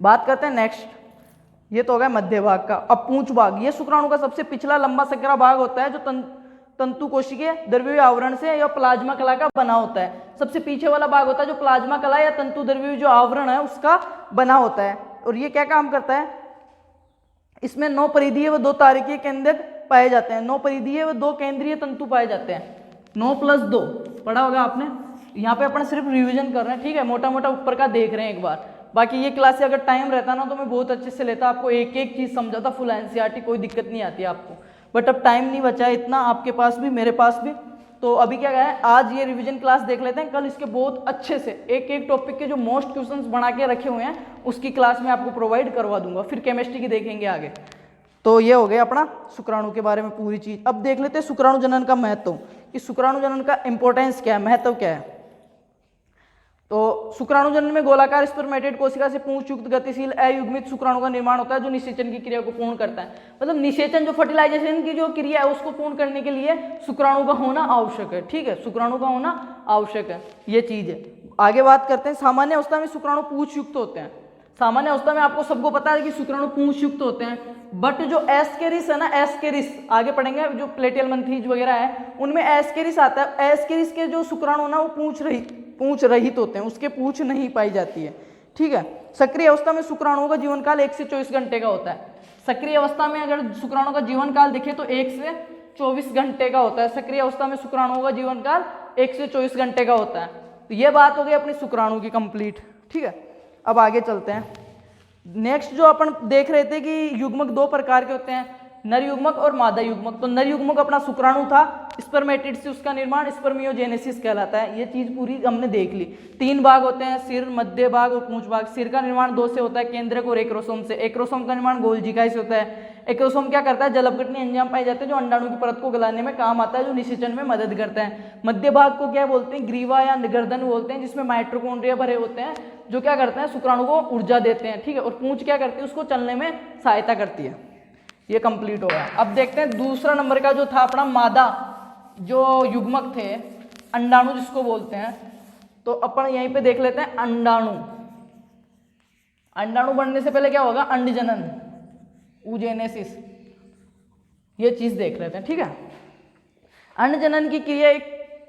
बात करते हैं नेक्स्ट, ये तो हो गया मध्य भाग का। अब पूंछ भाग, ये शुक्राणु का सबसे पिछला लंबा संकरा भाग होता है जो तंतु कोशिकीय द्रव्यीय आवरण से या प्लाज्मा कला का बना होता है। सबसे पीछे वाला भाग होता है जो प्लाज्मा कला या तंतु द्रव्यीय जो आवरण है उसका बना होता है। और ये क्या काम करता है, इसमें 9 परिधीय व 2 तारकीय केंद्रक पाए जाते हैं। 9 परिधीय व 2 केंद्रीय तंतु पाए जाते हैं। 9 + 2 पढ़ा होगा आपने, यहाँ पे अपन सिर्फ रिविजन कर रहे हैं, ठीक है, मोटा मोटा ऊपर का देख रहे हैं एक बार। बाकी ये क्लास से अगर टाइम रहता ना तो मैं बहुत अच्छे से लेता, आपको एक एक चीज समझाता, फुल एनसीईआरटी, कोई दिक्कत नहीं आती आपको। बट अब टाइम नहीं बचा है इतना, आपके पास भी मेरे पास भी। तो अभी क्या है, आज ये रिवीजन क्लास देख लेते हैं, कल इसके बहुत अच्छे से एक एक टॉपिक के जो मोस्ट क्वेश्चंस बना के रखे हुए हैं उसकी क्लास में आपको प्रोवाइड करवा दूंगा। फिर केमिस्ट्री की देखेंगे आगे। तो ये हो गया अपना शुक्राणु के बारे में पूरी चीज। अब देख लेते हैं शुक्राणु जनन का महत्व, कि शुक्राणु जनन का इंपॉर्टेंस क्या है, महत्व क्या है। तो शुक्राणु जनन में गोलाकार स्पर्मेटेड कोशिका से पूंछ युक्त गतिशील अयुग्मित शुक्राणु का निर्माण होता है जो निषेचन की क्रिया को पूर्ण करता है। मतलब निषेचन जो फर्टिलाइजेशन की जो क्रिया है उसको पूर्ण करने के लिए शुक्राणु का होना आवश्यक है, ठीक है, शुक्राणु का होना आवश्यक है, ये चीज है। आगे बात करते हैं, सामान्य अवस्था में शुक्राणु पूंछ युक्त होते हैं। सामान्य अवस्था में आपको सबको पता है कि शुक्राणु पूंछ युक्त होते हैं, बट जो एस्केरिस है ना, एस्केरिस आगे पढ़ेंगे, जो प्लेटियल मंथरीज वगैरह है उनमें एस्केरिस आता है। एस्केरिस के जो शुक्राणु ना वो पूंछ रहित होते हैं, उसके पूंछ नहीं पाई जाती है, ठीक है। सक्रिय अवस्था में शुक्राणुओं का जीवन काल 1 से 24 घंटे का होता है। सक्रिय अवस्था में अगर शुक्राणु का जीवन काल देखें तो 1 से 24 घंटे का होता है। सक्रिय अवस्था में शुक्राणुओं का जीवन काल 1 से 24 घंटे का होता है। तो ये बात हो गई अपनी शुक्राणु की कंप्लीट, ठीक है। अब आगे चलते हैं। नेक्स्ट जो अपन देख रहे थे कि युग्मक 2 प्रकार के होते हैं, नर युग्मक और मादा युग्मक। तो नर युग्मक अपना शुक्राणु था, स्पर्मेटिड से उसका निर्माण स्पर्मियोजेनेसिस कहलाता है। ये चीज पूरी हमने देख ली। 3 भाग होते हैं, सिर, मध्य भाग और पूंछ भाग। सिर का निर्माण 2 से होता है, केंद्रक और एक्रोसोम से। एक्रोसोम का निर्माण गोल्जी काय से होता है। एक्रोसोम क्या करता है, जल अपघटनीय एंजाइम पाए जाते हैं जो अंडाणु की परत को गलाने में काम आता है, जो निषेचन में मदद करता है। मध्य भाग को क्या बोलते हैं, ग्रीवा या गर्दन बोलते हैं, जिसमें माइटोकॉन्ड्रिया भरे होते हैं जो क्या करते हैं, शुक्राणु को ऊर्जा देते हैं, ठीक है। और पूंछ क्या करती है, उसको चलने में सहायता करती है। ये कंप्लीट हो गया। अब देखते हैं दूसरा नंबर का जो था अपना मादा जो युग्मक थे, अंडाणु जिसको बोलते हैं, तो अपन यहीं पे देख लेते हैं अंडाणु। अंडाणु बनने से पहले क्या होगा, अंडजनन, oogenesis, ये चीज देख लेते हैं, ठीक है। अंडजनन की क्रिया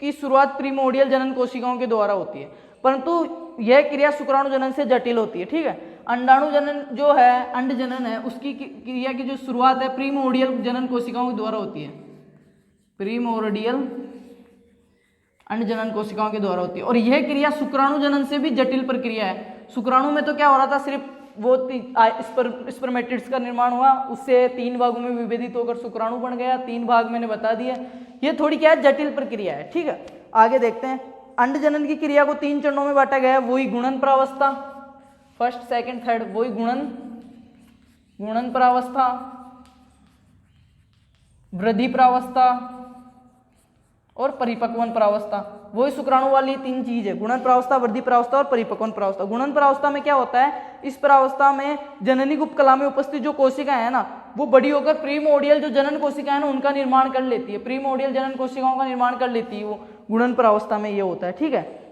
की शुरुआत प्रीमोर्डियल जनन कोशिकाओं के द्वारा होती है, परंतु यह क्रिया शुक्राणु जनन से जटिल होती है, ठीक है। अंडाणु जनन जो है, अंडजनन है, उसकी क्रिया की जो शुरुआत है प्रीमोर्डियल जनन कोशिकाओं के द्वारा होती है, प्रीमोर्डियल अंडजनन कोशिकाओं के द्वारा होती है। और यह क्रिया शुक्राणु जनन से भी जटिल प्रक्रिया है। शुक्राणु में तो क्या हो रहा था, सिर्फ वो स्पर्मेटिड्स का निर्माण हुआ, उससे 3 भागों में विभेदित होकर शुक्राणु बन गया, 3 भाग मैंने बता दिया। ये थोड़ी क्या है, जटिल प्रक्रिया है, ठीक है। आगे देखते हैं, अंडजनन की क्रिया को 3 चरणों में बांटा गया है, वही गुणन प्रावस्था, फर्स्ट सेकंड थर्ड, वही गुणन प्रावस्था, वृद्धि प्रावस्था और परिपक्वन प्रावस्था। वही शुक्राणु वाली 3 चीज है, गुणन प्रावस्था, वृद्धि प्रावस्था और परिपक्वन प्रावस्था। गुणन प्रावस्था में क्या होता है, इस प्रावस्था में जननी उपकला में उपस्थित जो कोशिकाएं है ना, वो बड़ी होकर प्रीमोर्डियल जो जनन कोशिकाएं है ना, उनका निर्माण कर लेती है, प्रीमोर्डियल जनन कोशिकाओं का निर्माण कर लेती है, वो गुणन प्रावस्था में ये होता है, ठीक है।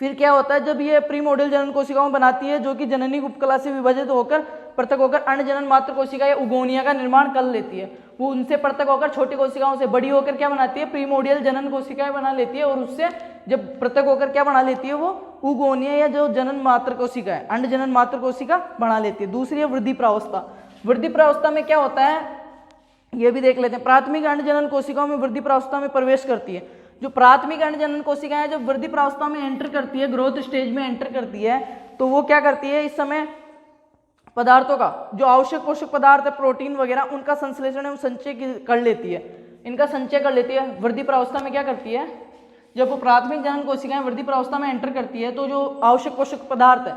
फिर क्या होता है, जब ये प्रीमोर्डियल जनन कोशिकाओं बनाती है, जो कि जननी उपकला से विभाजित होकर पृथक होकर अंडजनन मात्र कोशिका या उगोनिया का निर्माण कर लेती है, वो उनसे पृथक होकर छोटी कोशिकाओं से बड़ी होकर क्या बनाती है, प्रीमोर्डियल जनन कोशिकाएं बना लेती है, और उससे जब पृथक होकर क्या बना लेती है, वो उगोनिया या जो जनन मात्र कोशिका है, अंडजनन मात्र कोशिका बना लेती है। दूसरी है वृद्धि प्रावस्था। वृद्धि प्रावस्था में क्या होता है, ये भी देख लेते हैं। प्राथमिक अंडजनन कोशिकाओं में वृद्धि प्रावस्था में प्रवेश करती है। जो प्राथमिक अंडजनन कोशिकाएं जब वृद्धि प्रावस्था में एंटर करती है, ग्रोथ स्टेज में एंटर करती है, तो वो क्या करती है, इस समय पदार्थों का जो आवश्यक पोषक पदार्थ है, प्रोटीन वगैरह, उनका संश्लेषण एवं संचय कर लेती है, इनका संचय कर लेती है। वृद्धि प्रावस्था में क्या करती है, जब वो प्राथमिक जनन कोशिकाएं वृद्धि प्रावस्था में एंटर करती है, तो जो आवश्यक पोषक पदार्थ है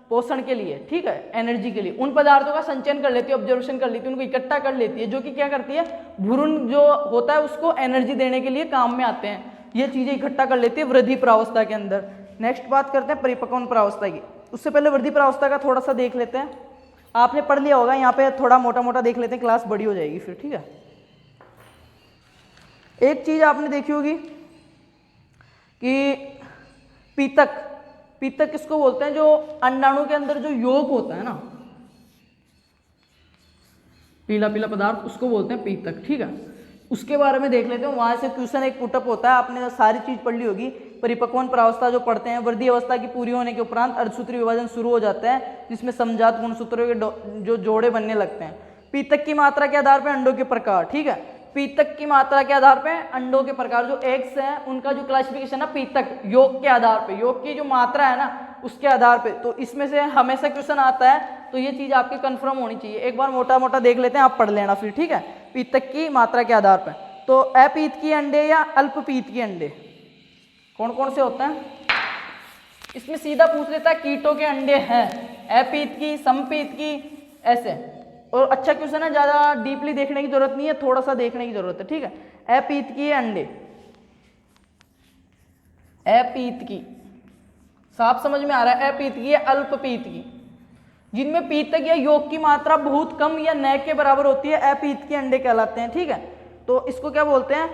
पोषण के लिए, ठीक है, एनर्जी के लिए, उन पदार्थों का संचयन कर लेती है, ऑब्जर्वेशन कर लेती है, उनको इकट्ठा कर लेती है, जो कि क्या करती है, भ्रूण जो होता है उसको एनर्जी देने के लिए काम में आते हैं, ये चीजें इकट्ठा कर लेती है वृद्धि प्रावस्था के अंदर। नेक्स्ट बात करते हैं परिपक्वन प्रावस्था की। उससे पहले वृद्धि प्रावस्था का थोड़ा सा देख लेते हैं, आपने पढ़ लिया होगा, यहाँ पे थोड़ा मोटा मोटा देख लेते हैं, क्लास बड़ी हो जाएगी फिर, ठीक है। एक चीज आपने देखी होगी कि पीतक किसको बोलते हैं, जो अंडाणु के अंदर जो योग होता है ना, पीला पीला पदार्थ, उसको बोलते हैं पीतक, ठीक है। उसके बारे में देख लेते हैं, वहां से क्वेश्चन एक पुटअप होता है, आपने सारी चीज पढ़ ली होगी। परिपक्वन प्रावस्था जो पढ़ते हैं, वृद्धि अवस्था की पूरी होने के उपरांत अर्धसूत्री विभाजन शुरू हो जाता है, जिसमें समजात गुणसूत्रों के जो जोड़े बनने लगते हैं। पीतक की मात्रा के आधार पर अंडों के प्रकार, ठीक है, पीतक की मात्रा के आधार पे अंडों के प्रकार, जो एग्स हैं उनका जो क्लासिफिकेशन है पीतक योग के आधार पे, योग की जो मात्रा है ना उसके आधार पे, तो इसमें से हमेशा क्वेश्चन आता है, तो ये चीज आपकी कंफर्म होनी चाहिए। एक बार मोटा मोटा देख लेते हैं, आप पढ़ लेना फिर, ठीक है। पीतक की मात्रा के आधार पर, तो अपीतकी अंडे या अल्पपीतकी अंडे कौन कौन से होते हैं, इसमें सीधा पूछ लेता है कीटों के अंडे हैं, अपीतकी, समपीतकी, ऐसे। और अच्छा क्वेश्चन है, ज्यादा डीपली देखने की जरूरत नहीं है, थोड़ा सा देखने की जरूरत है, ठीक है। अपीतकी अंडे, अपीतकी साफ समझ में आ रहा है, अपीतकी, अल्पपीतकी, जिनमें पीतक या योग की मात्रा बहुत कम या न के बराबर होती है, अपीतकी अंडे कहलाते हैं, ठीक है। तो इसको क्या बोलते हैं,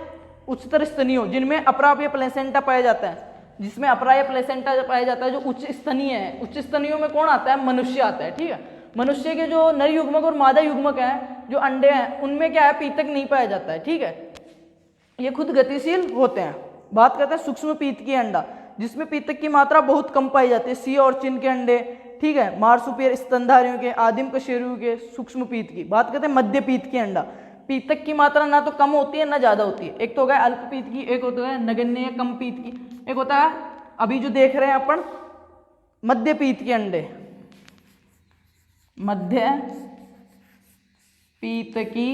उच्चतर स्तनीय, जिनमें अप्राप्य प्लेसेंटा पाया जाता है, जिसमें अप्राप्य प्लेसेंटा पाया जाता है, जो उच्च स्तनीय है। उच्च स्तनीयों में कौन आता है, मनुष्य आता है, ठीक है। मनुष्य के जो नर युग्मक और मादा युग्मक हैं, जो अंडे हैं, उनमें क्या है, पीतक नहीं पाया जाता है, ठीक है, ये खुद गतिशील होते हैं। बात करते हैं सूक्ष्म पीतकी अंडा, जिसमें पीतक की मात्रा बहुत कम पाई जाती है, सी और चिन के अंडे, ठीक है, मार्सुपियर स्तनधारियों के, आदिम कशेरुओं के सूक्ष्म पीत की। बात करते हैं मध्य पीत की अंडा, पीतक की मात्रा ना तो कम होती है ना ज्यादा होती है। एक तो हो गया अल्प पीत की, एक होता है नगण्य या कम पीत की, एक होता है अभी जो देख रहे हैं अपन मध्य पीत के अंडे, मध्य पीत की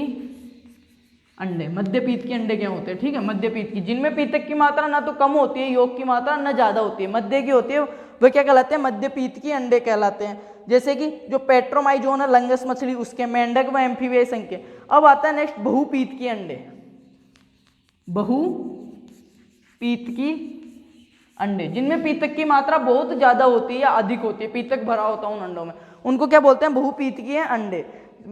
अंडे। मध्य पीत के अंडे क्या होते हैं, ठीक है, मध्य पीत की, जिनमें पीतक की मात्रा ना तो कम होती है, योग की मात्रा ना ज्यादा होती है, मध्य की होती है, वह क्या कहलाते हैं, मध्य पीत की अंडे कहलाते हैं। जैसे कि जो पेट्रोमाइजोन है लंगस मछली, उसके, मेंढक व एम्फीबियस के। अब आता है नेक्स्ट बहुपीत की अंडे, बहुपीत की अंडे, जिनमें पीतक की मात्रा बहुत ज्यादा होती है या अधिक होती है, पीतक भरा होता है उन अंडों में, उनको क्या बोलते हैं, बहुपीत की अंडे।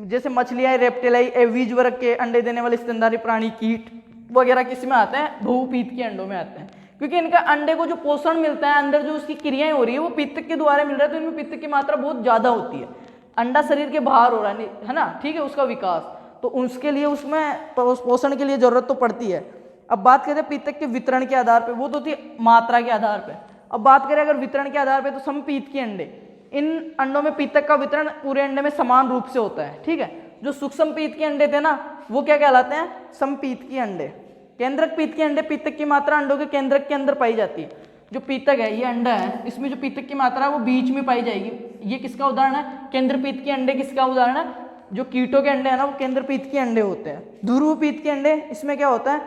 जैसे मछलियां, रेप्टिलाई, एवीज वर्ग के अंडे देने वाले स्तनधारी प्राणी, कीट वगैरह किस में आते हैं, बहुपीत के अंडों में आते हैं, क्योंकि इनका अंडे को जो पोषण मिलता है, अंदर जो उसकी क्रियाएं हो रही है वो पित्त के द्वारा मिल रहा है, तो इनमें पित्त की मात्रा बहुत ज्यादा होती है। अंडा शरीर के बाहर हो रहा है ना, ठीक है, उसका विकास, तो उसके लिए उसमें पोषण के लिए जरूरत तो पड़ती है। अब बात करें पित्त के वितरण के आधार पे, वो तो थी मात्रा के आधार पे। अब बात करें अगर वितरण के आधार पे, तो समपीत के अंडे, इन अंडों में पित्त का वितरण पूरे अंडे में समान रूप से होता है, ठीक है। जो सूक्ष्म पीत के अंडे थे ना, वो क्या कहलाते हैं, समपीत के अंडे। केंद्रक पीत के अंडे, पीतक की मात्रा अंडों के केंद्रक के अंदर पाई जाती है। जो पीतक है, ये अंडा है, इसमें जो पीतक की मात्रा है वो बीच में पाई जाएगी। ये किसका उदाहरण है, केंद्रपीत के अंडे किसका उदाहरण है, जो कीटों के अंडे हैं ना वो केंद्रपीत के अंडे होते हैं। ध्रुवपीत के अंडे, इसमें क्या होता है,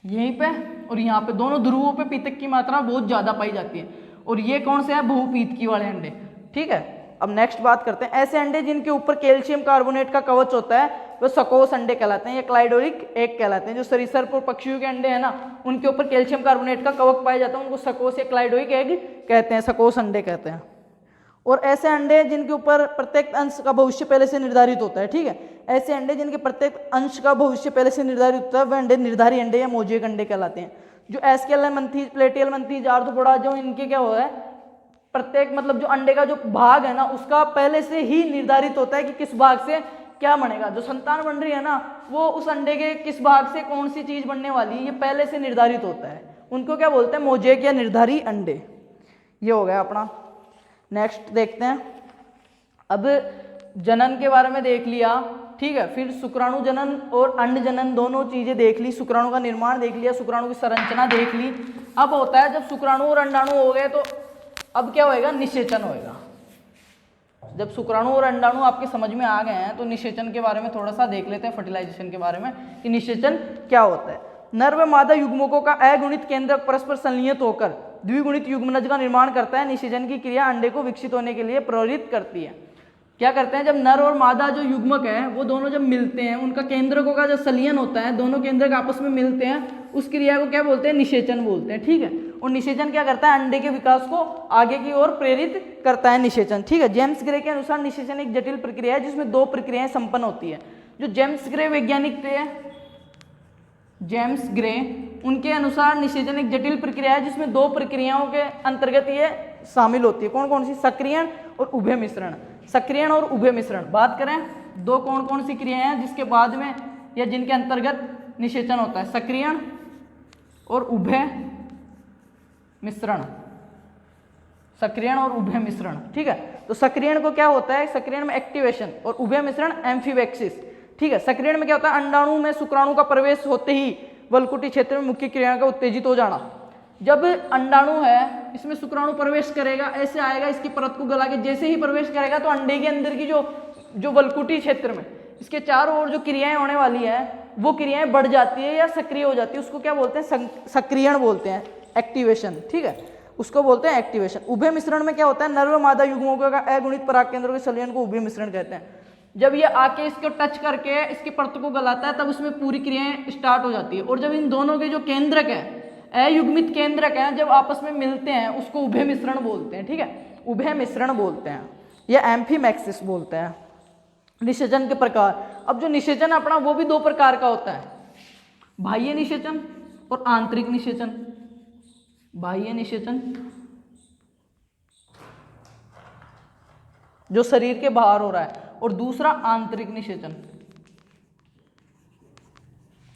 यहीं पे और यहाँ पे दोनों ध्रुवों पे पीतक की मात्रा बहुत ज्यादा पाई जाती है। और ये कौन से है, बहुपीत की वाले अंडे, ठीक है। अब नेक्स्ट बात करते हैं, ऐसे अंडे जिनके ऊपर कैल्शियम कार्बोनेट का कवच होता है वो सकोस अंडे कहलाते हैं या क्लाइडोरिक एग कहलाते हैं। जो सरीसृप और पक्षियों के अंडे हैं ना, उनके ऊपर कैल्शियम कार्बोनेट का कवच पाया जाता है, उनको सकोस या क्लाइडोरिक एग कहते हैं, सकोस अंडे कहते हैं। और ऐसे अंडे जिनके ऊपर प्रत्येक अंश का भविष्य पहले से निर्धारित होता है, ठीक है। ऐसे अंडे जिनके प्रत्येक अंश का भविष्य पहले से निर्धारित होता है वह अंडे निर्धारी अंडे या मोजेक अंडे कहलाते हैं। जो एस्केलमंथीज, प्लेटियलमंथीज, आर्थ्रोपोडा, जो इनके क्या हो है, प्रत्येक मतलब जो अंडे का जो भाग है ना उसका पहले से ही निर्धारित होता है कि किस भाग से क्या बनेगा। जो संतान बन रही है ना, वो उस अंडे के किस भाग से कौन सी चीज बनने वाली है ये पहले से निर्धारित होता है। उनको क्या बोलते हैं, मोजेक या निर्धारी अंडे। ये हो गया अपना। नेक्स्ट देखते हैं, अब जनन के बारे में देख लिया, ठीक है। फिर शुक्राणु जनन और अंड जनन दोनों चीजें देख ली, शुक्राणु का निर्माण देख लिया, शुक्राणु की संरचना देख ली। अब होता है जब शुक्राणु और अंडाणु हो गए तो अब क्या होएगा, निषेचन होएगा। जब शुक्राणु और अंडाणु आपके समझ में आ गए हैं तो निषेचन के बारे में थोड़ा सा देख लेते हैं, फर्टिलाइजेशन के बारे में कि निषेचन क्या होता है। नर व मादा युग्मकों का अगुणित केंद्रक परस्पर संलयित होकर द्विगुणित युग्मनज का निर्माण करता है। निषेचन की क्रिया अंडे को विकसित होने के लिए प्रेरित करती है। क्या करते हैं, जब नर और मादा जो युग्मक है वो दोनों जब मिलते हैं, उनका केंद्रकों का जो संलयन होता है, दोनों केंद्रक आपस में मिलते हैं, उस क्रिया को क्या बोलते हैं, निषेचन बोलते हैं, ठीक है। और निषेचन क्या करता है, अंडे के विकास को आगे की ओर प्रेरित करता है निषेचन, ठीक है। जेम्स ग्रे के अनुसार निषेचन एक जटिल प्रक्रिया है जिसमें दो प्रक्रियाएं संपन्न होती है। जो जेम्स ग्रे वैज्ञानिक थे, जेम्स ग्रे, उनके अनुसार निषेचन एक जटिल प्रक्रिया है जिसमें दो प्रक्रियाओं के अंतर्गत ये शामिल होती है। कौन कौन सी, सक्रियण और उभय मिश्रण। सक्रियण और उभय मिश्रण बात करें, दो कौन कौन सी क्रियाएं हैं जिसके बाद में या जिनके अंतर्गत निषेचन होता है, सक्रियण और उभय मिश्रण। सक्रियण और उभय मिश्रण, ठीक है। तो सक्रियण को क्या होता है, सक्रियण में एक्टिवेशन और उभय मिश्रण एम्फीवैक्सिस, ठीक है। सक्रियण में क्या होता है, अंडाणु में शुक्राणु का प्रवेश होते ही वल्कुटी क्षेत्र में मुख्य क्रिया का उत्तेजित हो जाना। जब अंडाणु है इसमें शुक्राणु प्रवेश करेगा, ऐसे आएगा, इसकी परत को गला के जैसे ही प्रवेश करेगा तो अंडे के अंदर की जो वल्कुटी क्षेत्र में इसके चारों ओर जो क्रियाएं होने वाली है वो क्रियाएं बढ़ जाती है या सक्रिय हो जाती है, उसको क्या बोलते हैं, सक्रियण बोलते हैं, एक्टिवेशन, ठीक है, उसको बोलते हैं एक्टिवेशन। उभय मिश्रण में क्या होता है, नर व मादा युग्मकों का अगुणित पराग केंद्रों के संलयन को उभय मिश्रण कहते हैं। जब ये आके इसको टच करके इसकी परत को गलाता है तब उसमें पूरी क्रियाएं स्टार्ट हो जाती है। और जब इन दोनों के जो केंद्रक है, अयुग्मित केंद्रक हैं, जब आपस में मिलते हैं उसको उभय मिश्रण बोलते हैं, ठीक है, उभय मिश्रण बोलते हैं या एम्फीमैक्सिस बोलते हैं। निषेचन के प्रकार, अब जो निषेचन अपना वो भी दो प्रकार का होता है, बाह्य निषेचन और आंतरिक निषेचन। बाह्य निषेचन जो शरीर के बाहर हो रहा है और दूसरा आंतरिक निषेचन।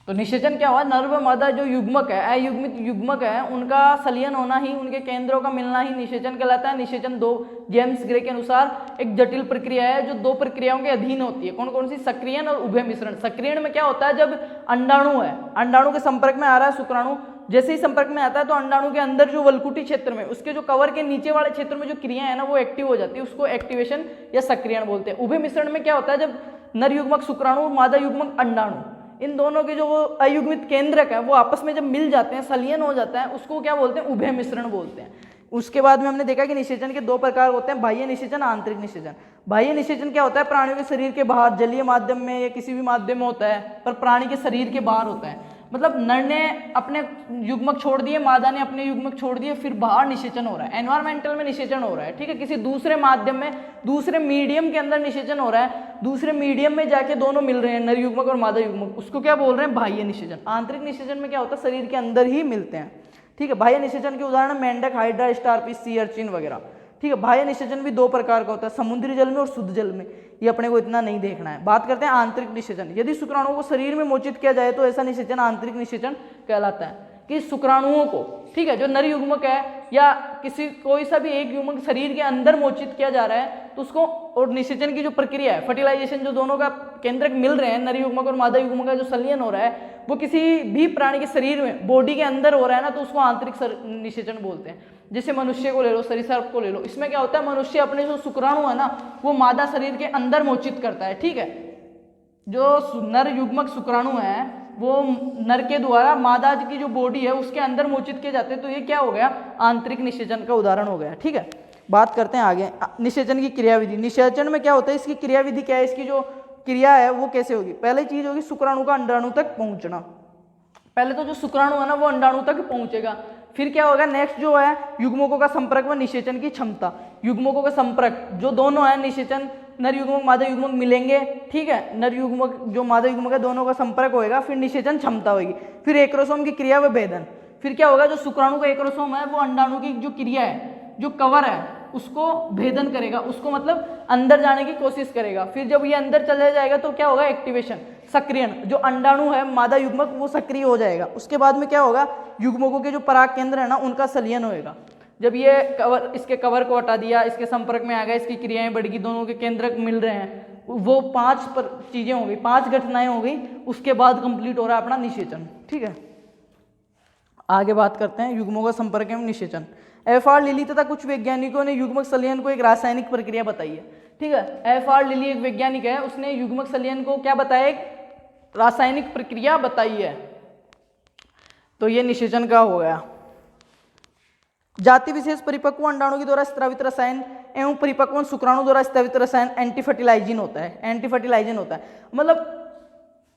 तो निषेचन क्या हुआ, नर व मादा जो युग्मक है, अयुग्मित युग्मक है, उनका संलयन होना ही, उनके केंद्रों का मिलना ही निषेचन कहलाता है। निषेचन दो, जेम्स ग्रे के अनुसार एक जटिल प्रक्रिया है जो दो प्रक्रियाओं के अधीन होती है। कौन कौन सी, सक्रियण और उभय मिश्रण। सक्रियण में क्या होता है, जब अंडाणु है, अंडाणु के संपर्क में आ रहा है शुक्राणु, जैसे ही संपर्क में आता है तो अंडाणु के अंदर जो वल्कुटी क्षेत्र में उसके जो कवर के नीचे वाले क्षेत्र में जो क्रिया है ना वो एक्टिव हो जाती है, उसको एक्टिवेशन या सक्रियण बोलते हैं। उभय मिश्रण में क्या होता है, जब नर युग्मक शुक्राणु, मादा युग्मक अंडाणु, इन दोनों के जो अयुग्मित केंद्रक है वो आपस में जब मिल जाते हैं, संलयन हो जाता है, उसको क्या बोलते हैं, उभय मिश्रण बोलते हैं। उसके बाद में हमने देखा कि निषेचन के दो प्रकार होते हैं, बाह्य निषेचन, आंतरिक निषेचन। बाह्य निषेचन क्या होता है, प्राणियों के शरीर के बाहर, जलीय माध्यम में या किसी भी माध्यम में होता है, पर प्राणी के शरीर के बाहर होता है। मतलब नर ने अपने युग्मक छोड़ दिए, मादा ने अपने युग्मक छोड़ दिए, फिर बाहर निषेचन हो रहा है, एनवायरमेंटल में निषेचन हो रहा है, ठीक है, किसी दूसरे माध्यम में, दूसरे मीडियम के अंदर निषेचन हो रहा है, दूसरे मीडियम में जाके दोनों मिल रहे हैं, नर युग्मक और मादा युग्मक, उसको क्या बोल रहे हैं, बाह्य निषेचन। आंतरिक निषेचन में क्या होता है, शरीर के अंदर ही मिलते हैं, ठीक है। बाह्य निषेचन के उदाहरण मेंढक, हाइड्रा, स्टारफिश, सी अर्चिन वगैरह। ठीक है। बाह्य निषेचन भी दो प्रकार का होता है, समुद्री जल में और शुद्ध जल में। ये अपने को इतना नहीं देखना है। बात करते हैं आंतरिक निषेचन। यदि शुक्राणुओं को शरीर में मोचित किया जाए तो ऐसा निषेचन आंतरिक निषेचन कहलाता है। कि शुक्राणुओं को, ठीक है, जो नर युग्मक है या किसी कोई सा भी एक युग्मक शरीर के अंदर मोचित किया जा रहा है तो उसको, और निषेचन की जो प्रक्रिया है, फर्टिलाइजेशन, जो दोनों का केंद्रक मिल रहे हैं, नर युग्मक और मादा युग्मक का जो संलयन हो रहा है वो किसी भी प्राणी के शरीर में, बॉडी के अंदर हो रहा है ना, तो उसको आंतरिक निषेचन बोलते हैं। जैसे मनुष्य को ले लो, सरीसृप को ले लो, इसमें क्या होता है, मनुष्य अपने जो शुक्राणु है ना वो मादा शरीर के अंदर मोचित करता है। ठीक है। जो नर युग्मक शुक्राणु है वो नर के द्वारा मादा की जो बॉडी है उसके अंदर मोचित किए जाते हैं, तो ये क्या हो गया, आंतरिक निषेचन का उदाहरण हो गया। ठीक है। बात करते हैं आगे निषेचन की क्रियाविधि। निषेचन में क्या होता है, इसकी क्रियाविधि क्या है, इसकी जो क्रिया है वो कैसे होगी। पहली चीज होगी शुक्राणु का अंडाणु तक पहुंचना। पहले तो जो शुक्राणु है ना वो अंडाणु तक पहुंचेगा। फिर क्या होगा, नेक्स्ट जो है युग्मकों का संपर्क व निषेचन की क्षमता। युग्मकों का संपर्क, जो दोनों है निषेचन, नर युग्मक मादा युग्मक मिलेंगे, ठीक है, नर युग्मक जो मादा युग्मक है दोनों का संपर्क होएगा, फिर निषेचन क्षमता होगी, फिर एक्रोसोम की क्रिया व भेदन। फिर क्या होगा, जो शुक्राणु का एक्रोसोम है वो अंडाणु की जो क्रिया है, जो कवर है उसको भेदन करेगा, उसको मतलब अंदर जाने की कोशिश करेगा। फिर जब ये अंदर चला जाएगा तो क्या होगा, एक्टिवेशन, सक्रियण, जो अंडाणु है मादा युग्मक वो सक्रिय हो जाएगा। उसके बाद में क्या होगा, युग्मकों के जो पराग केंद्र है ना उनका संलयन होएगा। जब ये कवर, इसके कवर को हटा दिया, इसके संपर्क में आ गया, इसकी क्रियाएं बढ़ी, दोनों के केंद्रक मिल रहे हैं, वो 5 चीजें हो गई, 5 घटनाएं हो गई, उसके बाद कंप्लीट हो रहा है अपना निषेचन। ठीक है। आगे बात करते हैं युग्मों का संपर्क एवं निषेचन। एफ.आर. लिली तथा कुछ वैज्ञानिकों ने युग्मक संलयन को एक रासायनिक प्रक्रिया बताई है। ठीक है। एफ.आर. लिली एक वैज्ञानिक है, उसने युग्मक संलयन को क्या बताया, एक रासायनिक प्रक्रिया बताई है। तो ये निषेचन का हो गया। जाति विशेष परिपक्व अंडाणु के द्वारा स्रावित रसायन एवं परिपक्व शुक्राणु द्वारा स्रावित रसायन एंटी फर्टिलाइजिन होता है। एंटी फर्टिलाइजिन होता है मतलब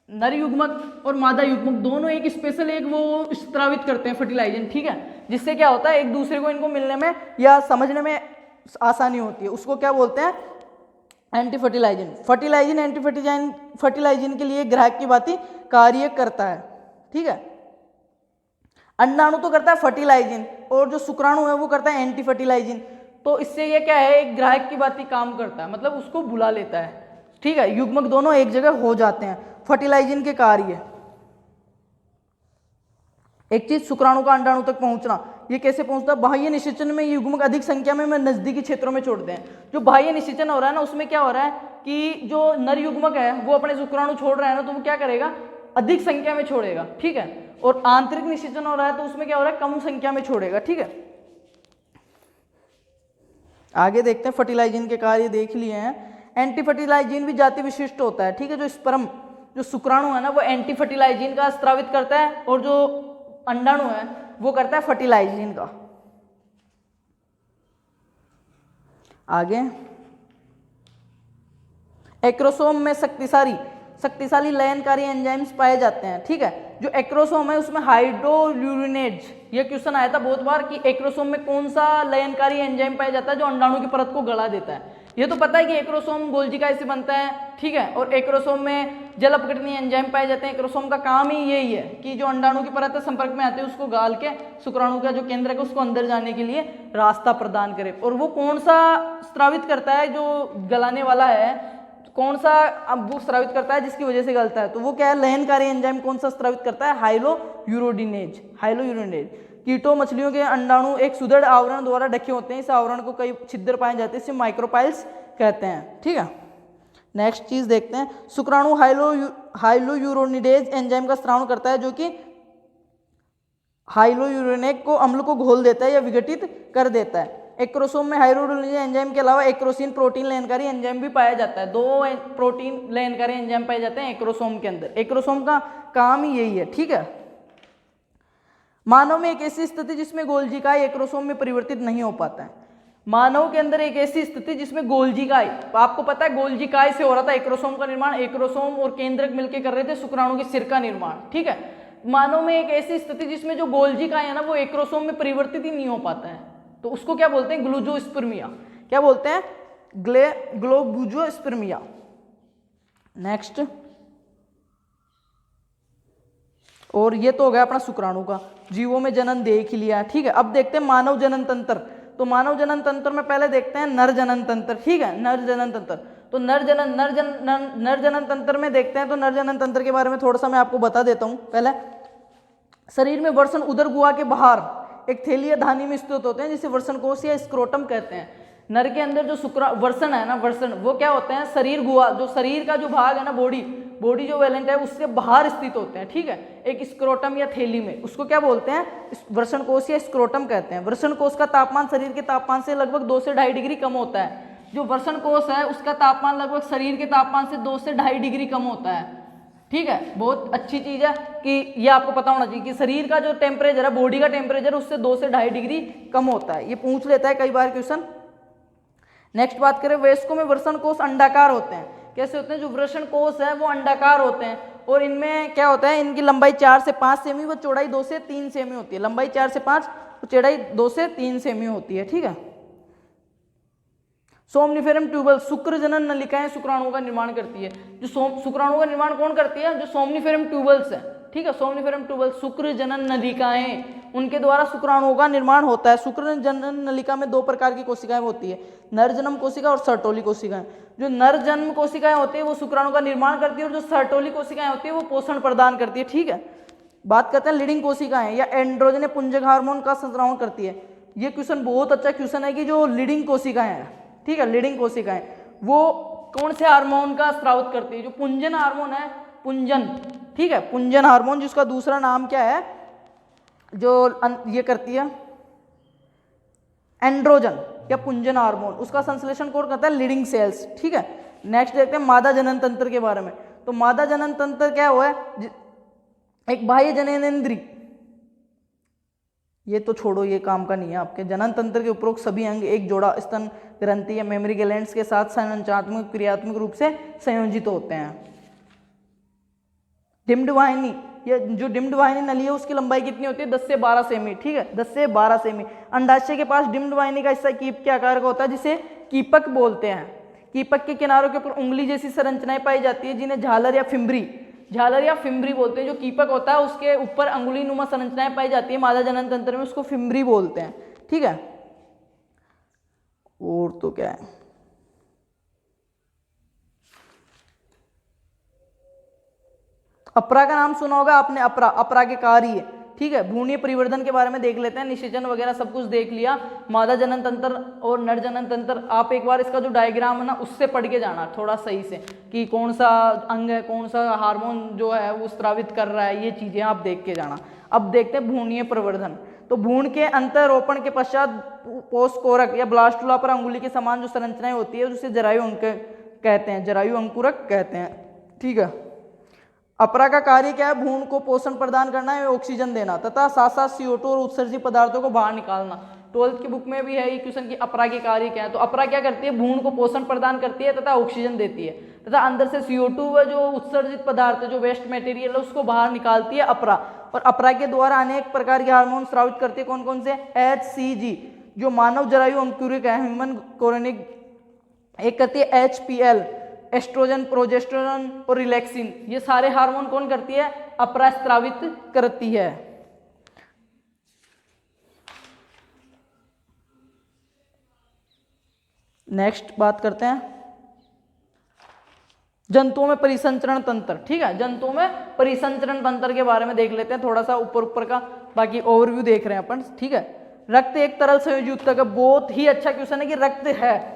नर युग्मक और मादा युग्मक दोनों एक स्पेशल एक वो स्रावित करते हैं फर्टिलाइजन। ठीक है। जिससे क्या होता है, एक दूसरे को इनको मिलने में या समझने में आसानी होती है। उसको क्या बोलते हैं, anti fertilizin. Fertilizin anti fertilizin के लिए ग्राहक की भांति कार्य करता है। ठीक है। अंडाणु तो करता है फर्टिलाइजन और जो शुक्राणु है वो करता है एंटी फर्टिलाइजन। तो इससे ये क्या है, एक ग्राहक की भांति काम करता है, मतलब उसको बुला लेता है। ठीक है। युग्मक दोनों एक जगह हो जाते हैं। फर्टिलाइजन के कार्य, एक चीज शुक्राणु का अंडाणु तक पहुंचना, ये कैसे पहुंचता है, बाह्य निषेचन में युग्मक अधिक संख्या में नजदीकी क्षेत्रों में छोड़ते हैं। जो बाह्य निषेचन हो रहा है ना उसमें क्या हो रहा है कि जो नर युग्मक है वो अपने शुक्राणु छोड़ रहा है ना, तो वो क्या करेगा, अधिक संख्या में छोड़ेगा। ठीक है। और आंतरिक निषेचन हो रहा है तो उसमें क्या हो रहा है, कम संख्या में छोड़ेगा। ठीक है। आगे देखते हैं, फर्टिलाइजन के कार्य देख लिए हैं। एंटी फर्टिलाइजन भी जाति विशिष्ट होता है। ठीक है। जो स्पर्म, जो शुक्राणु है ना वो एंटी फर्टिलाइजन का स्रावित करता है और जो अंडाणु है वो करता है फर्टिलाइजन का। आगे एक्रोसोम में शक्तिशाली लयनकारी एंजाइम्स पाए जाते हैं। ठीक है। जो एक्रोसोम है उसमें हाइड्रोल्यूरिनेज, ये क्वेश्चन आया था बहुत बार कि एक्रोसोम में कौन सा लयनकारी एंजाइम पाया जाता है जो अंडाणु की परत को गला देता है। ये तो पता है कि एक्रोसोम गोल्जिकाई से बनता है। ठीक है। और एक्रोसोम में जल अपघटनीय एंजाइम पाए जाते हैं। एक्रोसोम का काम ही यही है कि जो अंडाणु की परत संपर्क में आते हैं उसको गाल के शुक्राणु का जो केंद्र है उसको अंदर जाने के लिए रास्ता प्रदान करे। और वो कौन सा स्रावित करता है, जो गलाने वाला है, कौन सा अब वो स्रावित करता है जिसकी वजह से गलता है, तो वो क्या है, लयनकारी एंजाइम कौन सा स्रावित करता है, हाइलोयूरोडिनेज। कीटों मछलियों के अंडाणु एक सुदृढ़ आवरण द्वारा ढके होते हैं। इस आवरण को कई छिद्र पाए जाते हैं, इसे माइक्रोपाइल्स कहते हैं। ठीक है। नेक्स्ट चीज देखते हैं, शुक्राणु हाइलोयूरोनिडेज एंजाइम का स्रावण करता है जो कि हाइलोयूरोनेक को अम्ल को घोल देता है या विघटित कर देता है। एक्रोसोम में हाइड्रोलिज एंजाइम के अलावा एक्रोसिन प्रोटीन लयनकारी एंजाइम भी पाया जाता है। 2 प्रोटीन लयनकारी एंजाइम पाए जाते हैं एक्रोसोम के अंदर। एक्रोसोम का काम ही यही है। ठीक है। मानव में एक ऐसी स्थिति जिसमें गोल्जिकाई एक्रोसोम में परिवर्तित नहीं हो पाता है। मानव के अंदर एक ऐसी स्थिति जिसमें गोल्जिकाई, आपको पता है गोल्जिकाई से हो रहा था एक्रोसोम का निर्माण, एक्रोसोम और केंद्रक मिलकर कर रहे थे शुक्राणु के सिर का निर्माण। ठीक है। मानव में एक ऐसी स्थिति जिसमें जो गोल्जिकाई है ना वो एक्रोसोम में परिवर्तित ही नहीं हो पाता है, तो उसको क्या बोलते हैं, ग्लूकोस्पर्मिया। क्या बोलते हैं, ग्लोबुजोस्पर्मिया। नेक्स्ट और ये तो हो गया अपना शुक्राणु का, जीवों में जनन देख ही लिया, ठीक है। अब देखते हैं मानव जनन तंत्र। तो मानव जनन तंत्र में पहले देखते हैं नर जनन तंत्र, ठीक है, नर जनन तंत्र। तो नर जनन तंत्र में देखते हैं। तो नर जनन तंत्र के बारे में थोड़ा सा मैं आपको बता देता हूँ। पहले शरीर में वर्षण उदर गुहा के बाहर एक थैली या धानी में स्थित होते हैं, जिसे वर्षण कोश या स्क्रोटम कहते हैं। नर के अंदर जो वर्षण है ना, वर्षण वो क्या होते हैं, शरीर गुहा, जो शरीर का जो भाग है ना, बॉडी जो वैलेंट है उससे बाहर स्थित होते हैं, ठीक है, एक स्क्रोटम या थैली में। उसको क्या बोलते हैं, वर्षण कोश या स्क्रोटम कहते हैं। वर्षण कोश का तापमान शरीर के तापमान से लगभग 2 से 2.5 डिग्री कम होता है। जो वर्षण कोश है उसका तापमान लगभग शरीर के तापमान से 2 से 2.5 डिग्री कम होता है, ठीक है। बहुत अच्छी चीज है कि ये आपको पता होना चाहिए कि शरीर का जो टेम्परेचर है, बॉडी का टेम्परेचर उससे 2 से 2.5 डिग्री कम होता है। ये पूछ लेता है कई बार क्वेश्चन। नेक्स्ट बात करें, वयस्कों में वृषण कोष अंडाकार होते हैं। कैसे होते हैं, जो वृषण कोष है वो अंडाकार होते हैं, और इनमें क्या होता है, इनकी लंबाई 4 से 5 सेमी व चौड़ाई 2 से 3 सेमी होती है। लंबाई 4 से 5 और चौड़ाई 2 से 3 सेमी होती है, ठीक है। सोमनिफेरम ट्यूबल, शुक्र जनन नलिकाएं शुक्राणुओं का निर्माण करती है। जो शुक्राणुओं का निर्माण कौन करती है, जो सोमनिफेरम ट्यूबल्स है, ठीक है। सोमनिफेरम ट्यूबल शुक्र जनन नलिकाएं, उनके द्वारा शुक्राणुओं का निर्माण होता है। शुक्र जनन नलिका में 2 प्रकार की कोशिकाएं होती है, नरजन्म कोशिका और सर्टोली कोशिकाएं। जो नरजन्म कोशिकाएं होती है वो शुक्राणु का निर्माण करती है, और जो सर्टोली कोशिकाएं होती है वो पोषण प्रदान करती है, ठीक है। बात करते हैं लीडिंग कोशिकाएं या एंड्रोजन या पुंजक हार्मोन का संस्रावण करती है। ये क्वेश्चन बहुत अच्छा क्वेश्चन है कि जो लीडिंग कोशिकाएं हैं, ठीक है, लीडिंग कोशिकाएं वो कौन से हार्मोन का स्रावित करती है, जो पुंजन हार्मोन है, पुंजन, ठीक है, पुंजन हार्मोन, जिसका दूसरा नाम क्या है, जो ये करती है एंड्रोजन या पुंजन हार्मोन, उसका संश्लेषण कौन करता है, लीडिंग सेल्स, ठीक है। नेक्स्ट देखते हैं मादा जनन तंत्र के बारे में। तो मादा जनन तंत्र क्या हुआ है, एक बाह्य जननेंद्री, ये तो छोड़ो, ये काम का नहीं है आपके। जनन तंत्र के उपरोक्त सभी अंग एक जोड़ा स्तन ग्रंथि या मेमोरी ग्लैंड्स के साथ संरचनात्मक क्रियात्मक रूप से संयोजित होते हैं। डिम्ड वाहिनी, ये जो डिम्ड वाहिनी नली है उसकी लंबाई कितनी होती है, 10 से 12 सेमी, ठीक है, 10 से 12 सेमी। अंडाशय के पास डिम्ड वाहिनी का हिस्सा कीप के आकार का होता है, जिसे कीपक बोलते हैं। कीपक के किनारों के ऊपर उंगली जैसी संरचनाएं पाई जाती है, जिन्हें झालर या फिम्बरी बोलते हैं। जो कीपक होता है उसके ऊपर अंगुली नुमा संरचनाएं पाई जाती है मादा जनन तंत्र में, उसको फिम्बरी बोलते हैं, ठीक है। और तो क्या है, अपरा का नाम सुना होगा आपने, अपरा के कार्य, ठीक है। भ्रूणीय परिवर्धन के बारे में देख लेते हैं, निषेचन वगैरह सब कुछ देख लिया। मादा जनन तंत्र और नर जनन तंत्र, आप एक बार इसका जो डायग्राम है ना उससे पढ़ के जाना थोड़ा सही से, कि कौन सा अंग है, कौन सा हार्मोन जो है वो स्रावित कर रहा है, ये चीजें आप देख के जाना। अब देखते हैं भ्रूणीय परिवर्धन। तो भ्रूण के अंतरोपण के पश्चात पोषकोरक या ब्लास्टुला पर अंगुली के समान जो संरचनाएं होती है उसे जरायु अंक कहते हैं, जरायु अंकुरक कहते हैं, ठीक है। अपरा का कार्य क्या है, भ्रूण को पोषण प्रदान करना है, ऑक्सीजन देना तथा साथ साथ CO2 और उत्सर्जित पदार्थों को बाहर निकालना। 12th की बुक में भी है ये क्वेश्चन कि अपरा के कार्य क्या है। तो अपरा क्या करती है, भ्रूण को पोषण प्रदान करती है तथा ऑक्सीजन देती है, तथा अंदर से CO2 व जो उत्सर्जित पदार्थ जो वेस्ट मटेरियल है उसको बाहर निकालती है अपरा। और अपरा के द्वारा अनेक प्रकार के हार्मोन स्रावित करती है, कौन कौन से, HCG जो मानव जरायु अंकुरिक है, ह्यूमन कोरोनिक, एक करती है HPL एस्ट्रोजन, प्रोजेस्टेरोन और रिलैक्सिन, ये सारे हार्मोन कौन करती है, अपरा स्रावित करती है। नेक्स्ट बात करते हैं जंतुओं में परिसंचरण तंत्र, ठीक है। जंतुओं में परिसंचरण तंत्र के बारे में देख लेते हैं थोड़ा सा ऊपर का, बाकी ओवरव्यू देख रहे हैं अपन, ठीक है। रक्त एक तरल संयोजी उत्तक है, बहुत ही अच्छा क्वेश्चन है कि रक्त है,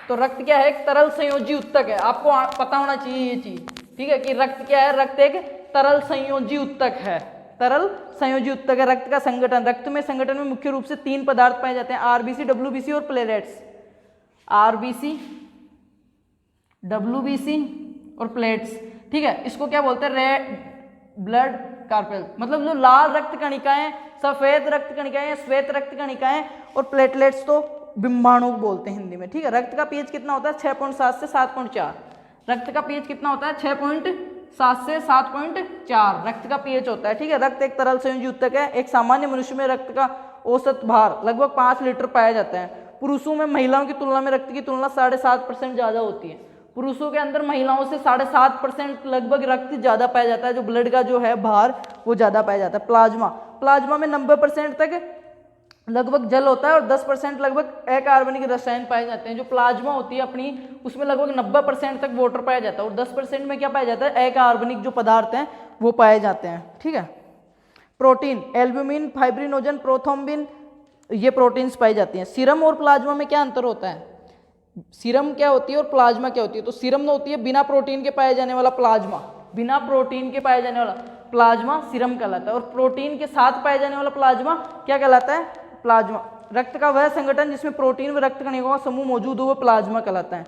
तो रक्त क्या है, एक तरल संयोजी उत्तक है, आपको पता होना चाहिए ये चीज, ठीक है, कि रक्त क्या है, रक्त एक तरल संयोजी उत्तक है, तरल संयोजी उत्तक है। रक्त का संगठन, रक्त में संगठन में मुख्य रूप से 3 पदार्थ पाए जाते हैं, RBC, WBC और प्लेटलेट्स। RBC, WBC और प्लेट्स, ठीक है। इसको क्या बोलते हैं, रेड ब्लड कार्पेल, मतलब जो लाल रक्त कणिकाएं, सफेद रक्त कणिकाएं, श्वेत रक्त कणिकाएं, और प्लेटलेट्स तो बिंबाणु बोलते हैं हिंदी में, ठीक है। रक्त का पीएच कितना होता है, 6.7 से 7.4। रक्त का पीएच कितना होता है, 6.7 से 7.4 रक्त का पीएच होता है, ठीक है। रक्त एक तरल संयोजी उत्तक है। एक सामान्य मनुष्य में रक्त का औसत भार लगभग 5 लीटर पाया जाता है। पुरुषों में महिलाओं की तुलना में रक्त की तुलना 7.5% ज्यादा होती है। पुरुषों के अंदर महिलाओं से 7.5% लगभग रक्त ज़्यादा पाया जाता है, जो ब्लड का जो है भार वो ज़्यादा पाया जाता है। प्लाज्मा में 90% तक लगभग जल होता है और 10% लगभग अकार्बनिक रसायन पाए जाते हैं। जो प्लाज्मा होती है अपनी, उसमें लगभग 90% तक वाटर पाया जाता है और 10% में क्या पाया जाता है, अकार्बनिक जो पदार्थ हैं वो पाए जाते हैं। ठीक है। प्रोटीन, एल्ब्यूमिन, फाइब्रिनोजन, प्रोथ्रोम्बिन, ये प्रोटीन्स पाई जाती हैं। सीरम और प्लाज्मा में क्या अंतर होता है, सीरम क्या होती है और प्लाज्मा क्या होती है? तो सीरम होती है बिना प्रोटीन के पाए जाने वाला प्लाज्मा, बिना प्रोटीन के पाए जाने वाला प्लाज्मा सीरम कहलाता है, और प्रोटीन के साथ पाए जाने वाला प्लाज्मा क्या कहलाता है, प्लाज्मा। रक्त का वह संगठन जिसमें प्रोटीन व रक्त कणिकाओं का समूह मौजूद हो वो प्लाज्मा कहलाता है।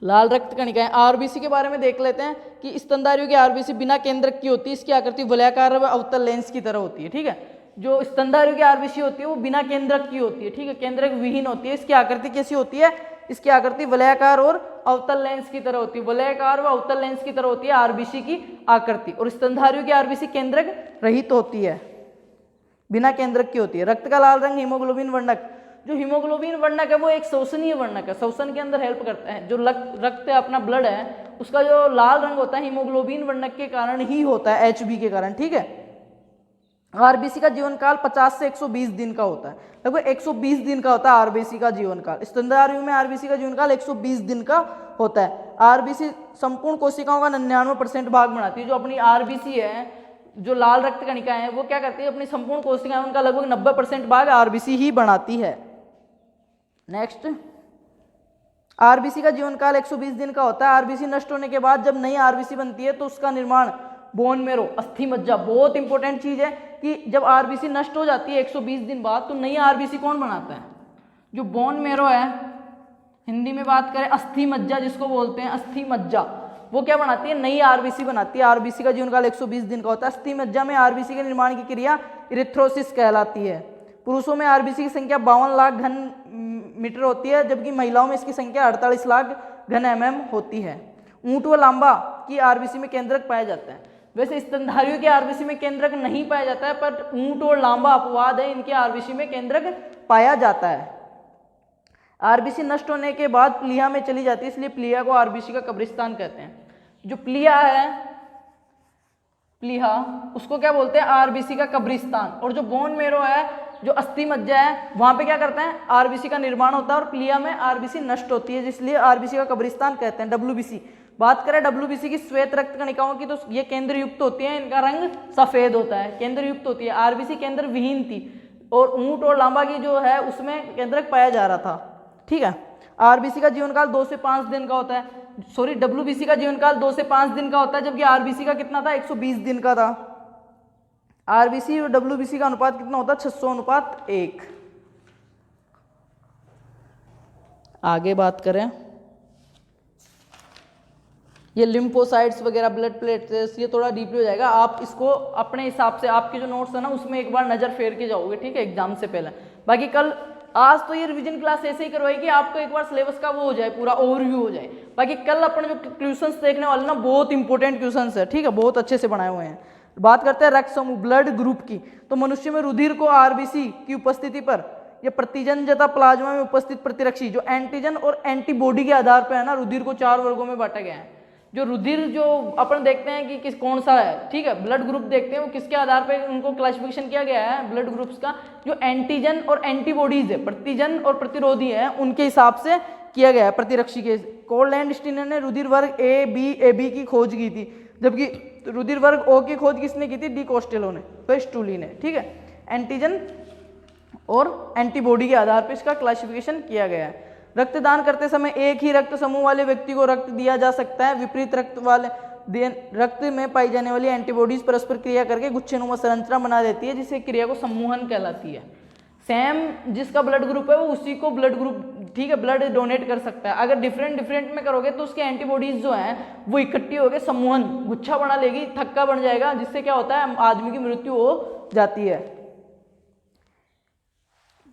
लाल रक्त कणिकाएं, आरबीसी के बारे में देख लेते हैं कि स्तनधारियों की आरबीसी बिना केंद्रक की होती है, इसकी आकृति वलयाकार व अवतल लेंस की तरह होती है। ठीक है। जो स्तनधारियों की आरबीसी होती है वो बिना केंद्रक की होती है। ठीक है, केंद्रक विहीन होती है। इसकी आकृति कैसी होती है, इसकी आकृति वलयाकार और अवतल लेंस की तरह होती है, वलयाकार व अवतल लेंस की तरह होती है आरबीसी की आकृति। और स्तनधारियों की आरबीसी केंद्रक रहित होती है, बिना केंद्रक की होती है। रक्त का लाल रंग हीमोग्लोबिन वर्णक, जो हीमोग्लोबिन वर्णक है वो एक शोषणीय वर्णक है, शोषण के अंदर हेल्प करता है। जो रक्त है अपना ब्लड है, उसका जो लाल रंग होता है हीमोग्लोबिन वर्णक के कारण ही होता है, एचबी के कारण। ठीक है। आरबीसी का जीवन काल 50 से 120 दिन का होता है, लगभग 120 दिन का होता है आरबीसी का जीवन काल। स्तनधारियों में आरबीसी का जीवन काल 120 दिन का होता है। आरबीसी संपूर्ण कोशिकाओं का 99% भाग बनाती है। जो अपनी आरबीसी है, जो लाल रक्त कणिकाएं हैं, वो क्या करती है, अपनी संपूर्ण कोशिकाएं उनका लगभग 90% भाग आरबीसी ही बनाती है। नेक्स्ट, आरबीसी का जीवन काल 120 दिन का होता है। आरबीसी नष्ट होने के बाद जब नई आरबीसी बनती है तो उसका निर्माण बोन मेरो, अस्थि मज्जा, बहुत इंपॉर्टेंट चीज है कि जब आरबीसी नष्ट हो जाती है 120 दिन बाद तो नई आरबीसी कौन बनाता है, जो बोन मेरो है, हिंदी में बात करें अस्थि मज्जा जिसको बोलते हैं, अस्थि मज्जा, वो क्या बनाती है, नई आरबीसी बनाती है। आरबीसी का जीवनकाल 120 दिन का होता है। अस्थि मज्जा में आरबीसी के निर्माण की क्रिया इरिथ्रोसिस कहलाती है। पुरुषों में आरबीसी की संख्या 52 लाख घन मीटर होती है, जबकि महिलाओं में इसकी संख्या 48 लाख घन mm होती है। ऊंट व लांबा की आरबीसी में केंद्रक पाया जाता है। वैसे स्तनधारियों की आरबीसी में केंद्रक नहीं पाया जाता है, पर ऊंट और लांबा अपवाद है, इनके आरबीसी में केंद्रक पाया जाता है। आरबीसी नष्ट होने के बाद प्लीहा में चली जाती है, इसलिए प्लीहा को आरबीसी का कब्रिस्तान कहते हैं। जो प्लीहा है, प्लीहा, उसको क्या बोलते हैं, आरबीसी का कब्रिस्तान। और जो बोन मेरो है, जो अस्थि मज्जा है, वहां पे क्या करते हैं, आरबीसी का निर्माण होता है और प्लीहा में आरबीसी नष्ट होती है, इसलिए आरबीसी का कब्रिस्तान कहते हैं। डब्ल्यूबीसी, बात करें डब्ल्यूबीसी की श्वेत रक्त कणिकाओं की, तो ये केंद्र युक्त होती है, इनका रंग सफेद होता है, केंद्र युक्त होती है। आरबीसी केंद्र विहीन थी और ऊंट और लांबा की जो है उसमें केंद्रक पाया जा रहा था। ठीक है। आरबीसी का जीवनकाल 2 से 5 दिन का होता है, सॉरी डब्ल्यूबीसी का जीवनकाल 2 से 5 दिन का होता है, जबकि आरबीसी का कितना था, 120 दिन का था। आरबीसी और डब्ल्यूबीसी का अनुपात कितना होता है, 600:1। आगे बात करें, ये लिम्फोसाइट्स वगैरह, ब्लड प्लेटलेट्स, ये थोड़ा डीपली हो जाएगा, आप इसको अपने हिसाब से आपके जो नोट्स है ना उसमें एक बार नजर फेर के जाओगे, ठीक है, एग्जाम से पहले। बाकी कल, आज तो ये रिवीजन क्लास ऐसे ही करवाएगी, आपको एक बार सिलेबस का वो हो जाए, पूरा ओवरव्यू हो जाए। बाकी कल अपन जो क्वेश्चंस देखने वाले ना, बहुत इंपॉर्टेंट क्वेश्चंस है, ठीक है, बहुत अच्छे से बनाए हुए हैं। बात करते हैं रक्त समूह, ब्लड ग्रुप की, तो मनुष्य में रुधिर को आरबीसी की उपस्थिति पर या प्रतिजन तथा प्लाज्मा में उपस्थित प्रतिरक्षी, जो एंटीजन और एंटीबॉडी के आधार पर है ना, रुधिर को 4 वर्गों में बांटा गया है। जो रुधिर जो अपन देखते हैं कि किस कौन सा है, ठीक है, ब्लड ग्रुप देखते हैं, वो किसके आधार पर उनको क्लासिफिकेशन किया गया है ब्लड ग्रुप्स का, जो एंटीजन और एंटीबॉडीज है, प्रतिजन और प्रतिरोधी है, उनके हिसाब से किया गया है प्रतिरक्षी के। कोलैंड स्टीनर ने रुधिर वर्ग ए बी की खोज की थी, जबकि रुधिर वर्ग ओ की खोज किसने की थी, डी कोस्टेलो ने, वेस्टूली ने। ठीक है, एंटीजन और एंटीबॉडी के आधार पर इसका क्लासिफिकेशन किया गया है। रक्तदान करते समय एक ही रक्त समूह वाले व्यक्ति को रक्त दिया जा सकता है। विपरीत रक्त में पाई जाने वाली एंटीबॉडीज परस्पर क्रिया करके गुच्छेनुमा संरचना बना देती है, जिससे क्रिया को सम्मोहन कहलाती है। सेम जिसका ब्लड ग्रुप है वो उसी को ब्लड ग्रुप, ठीक है, ब्लड डोनेट कर सकता है। अगर डिफरेंट में करोगे तो उसके एंटीबॉडीज जो हैं वो इकट्ठी होकर सम्मोहन, गुच्छा बना लेगी, थक्का बन जाएगा, जिससे क्या होता है, आदमी की मृत्यु हो जाती है।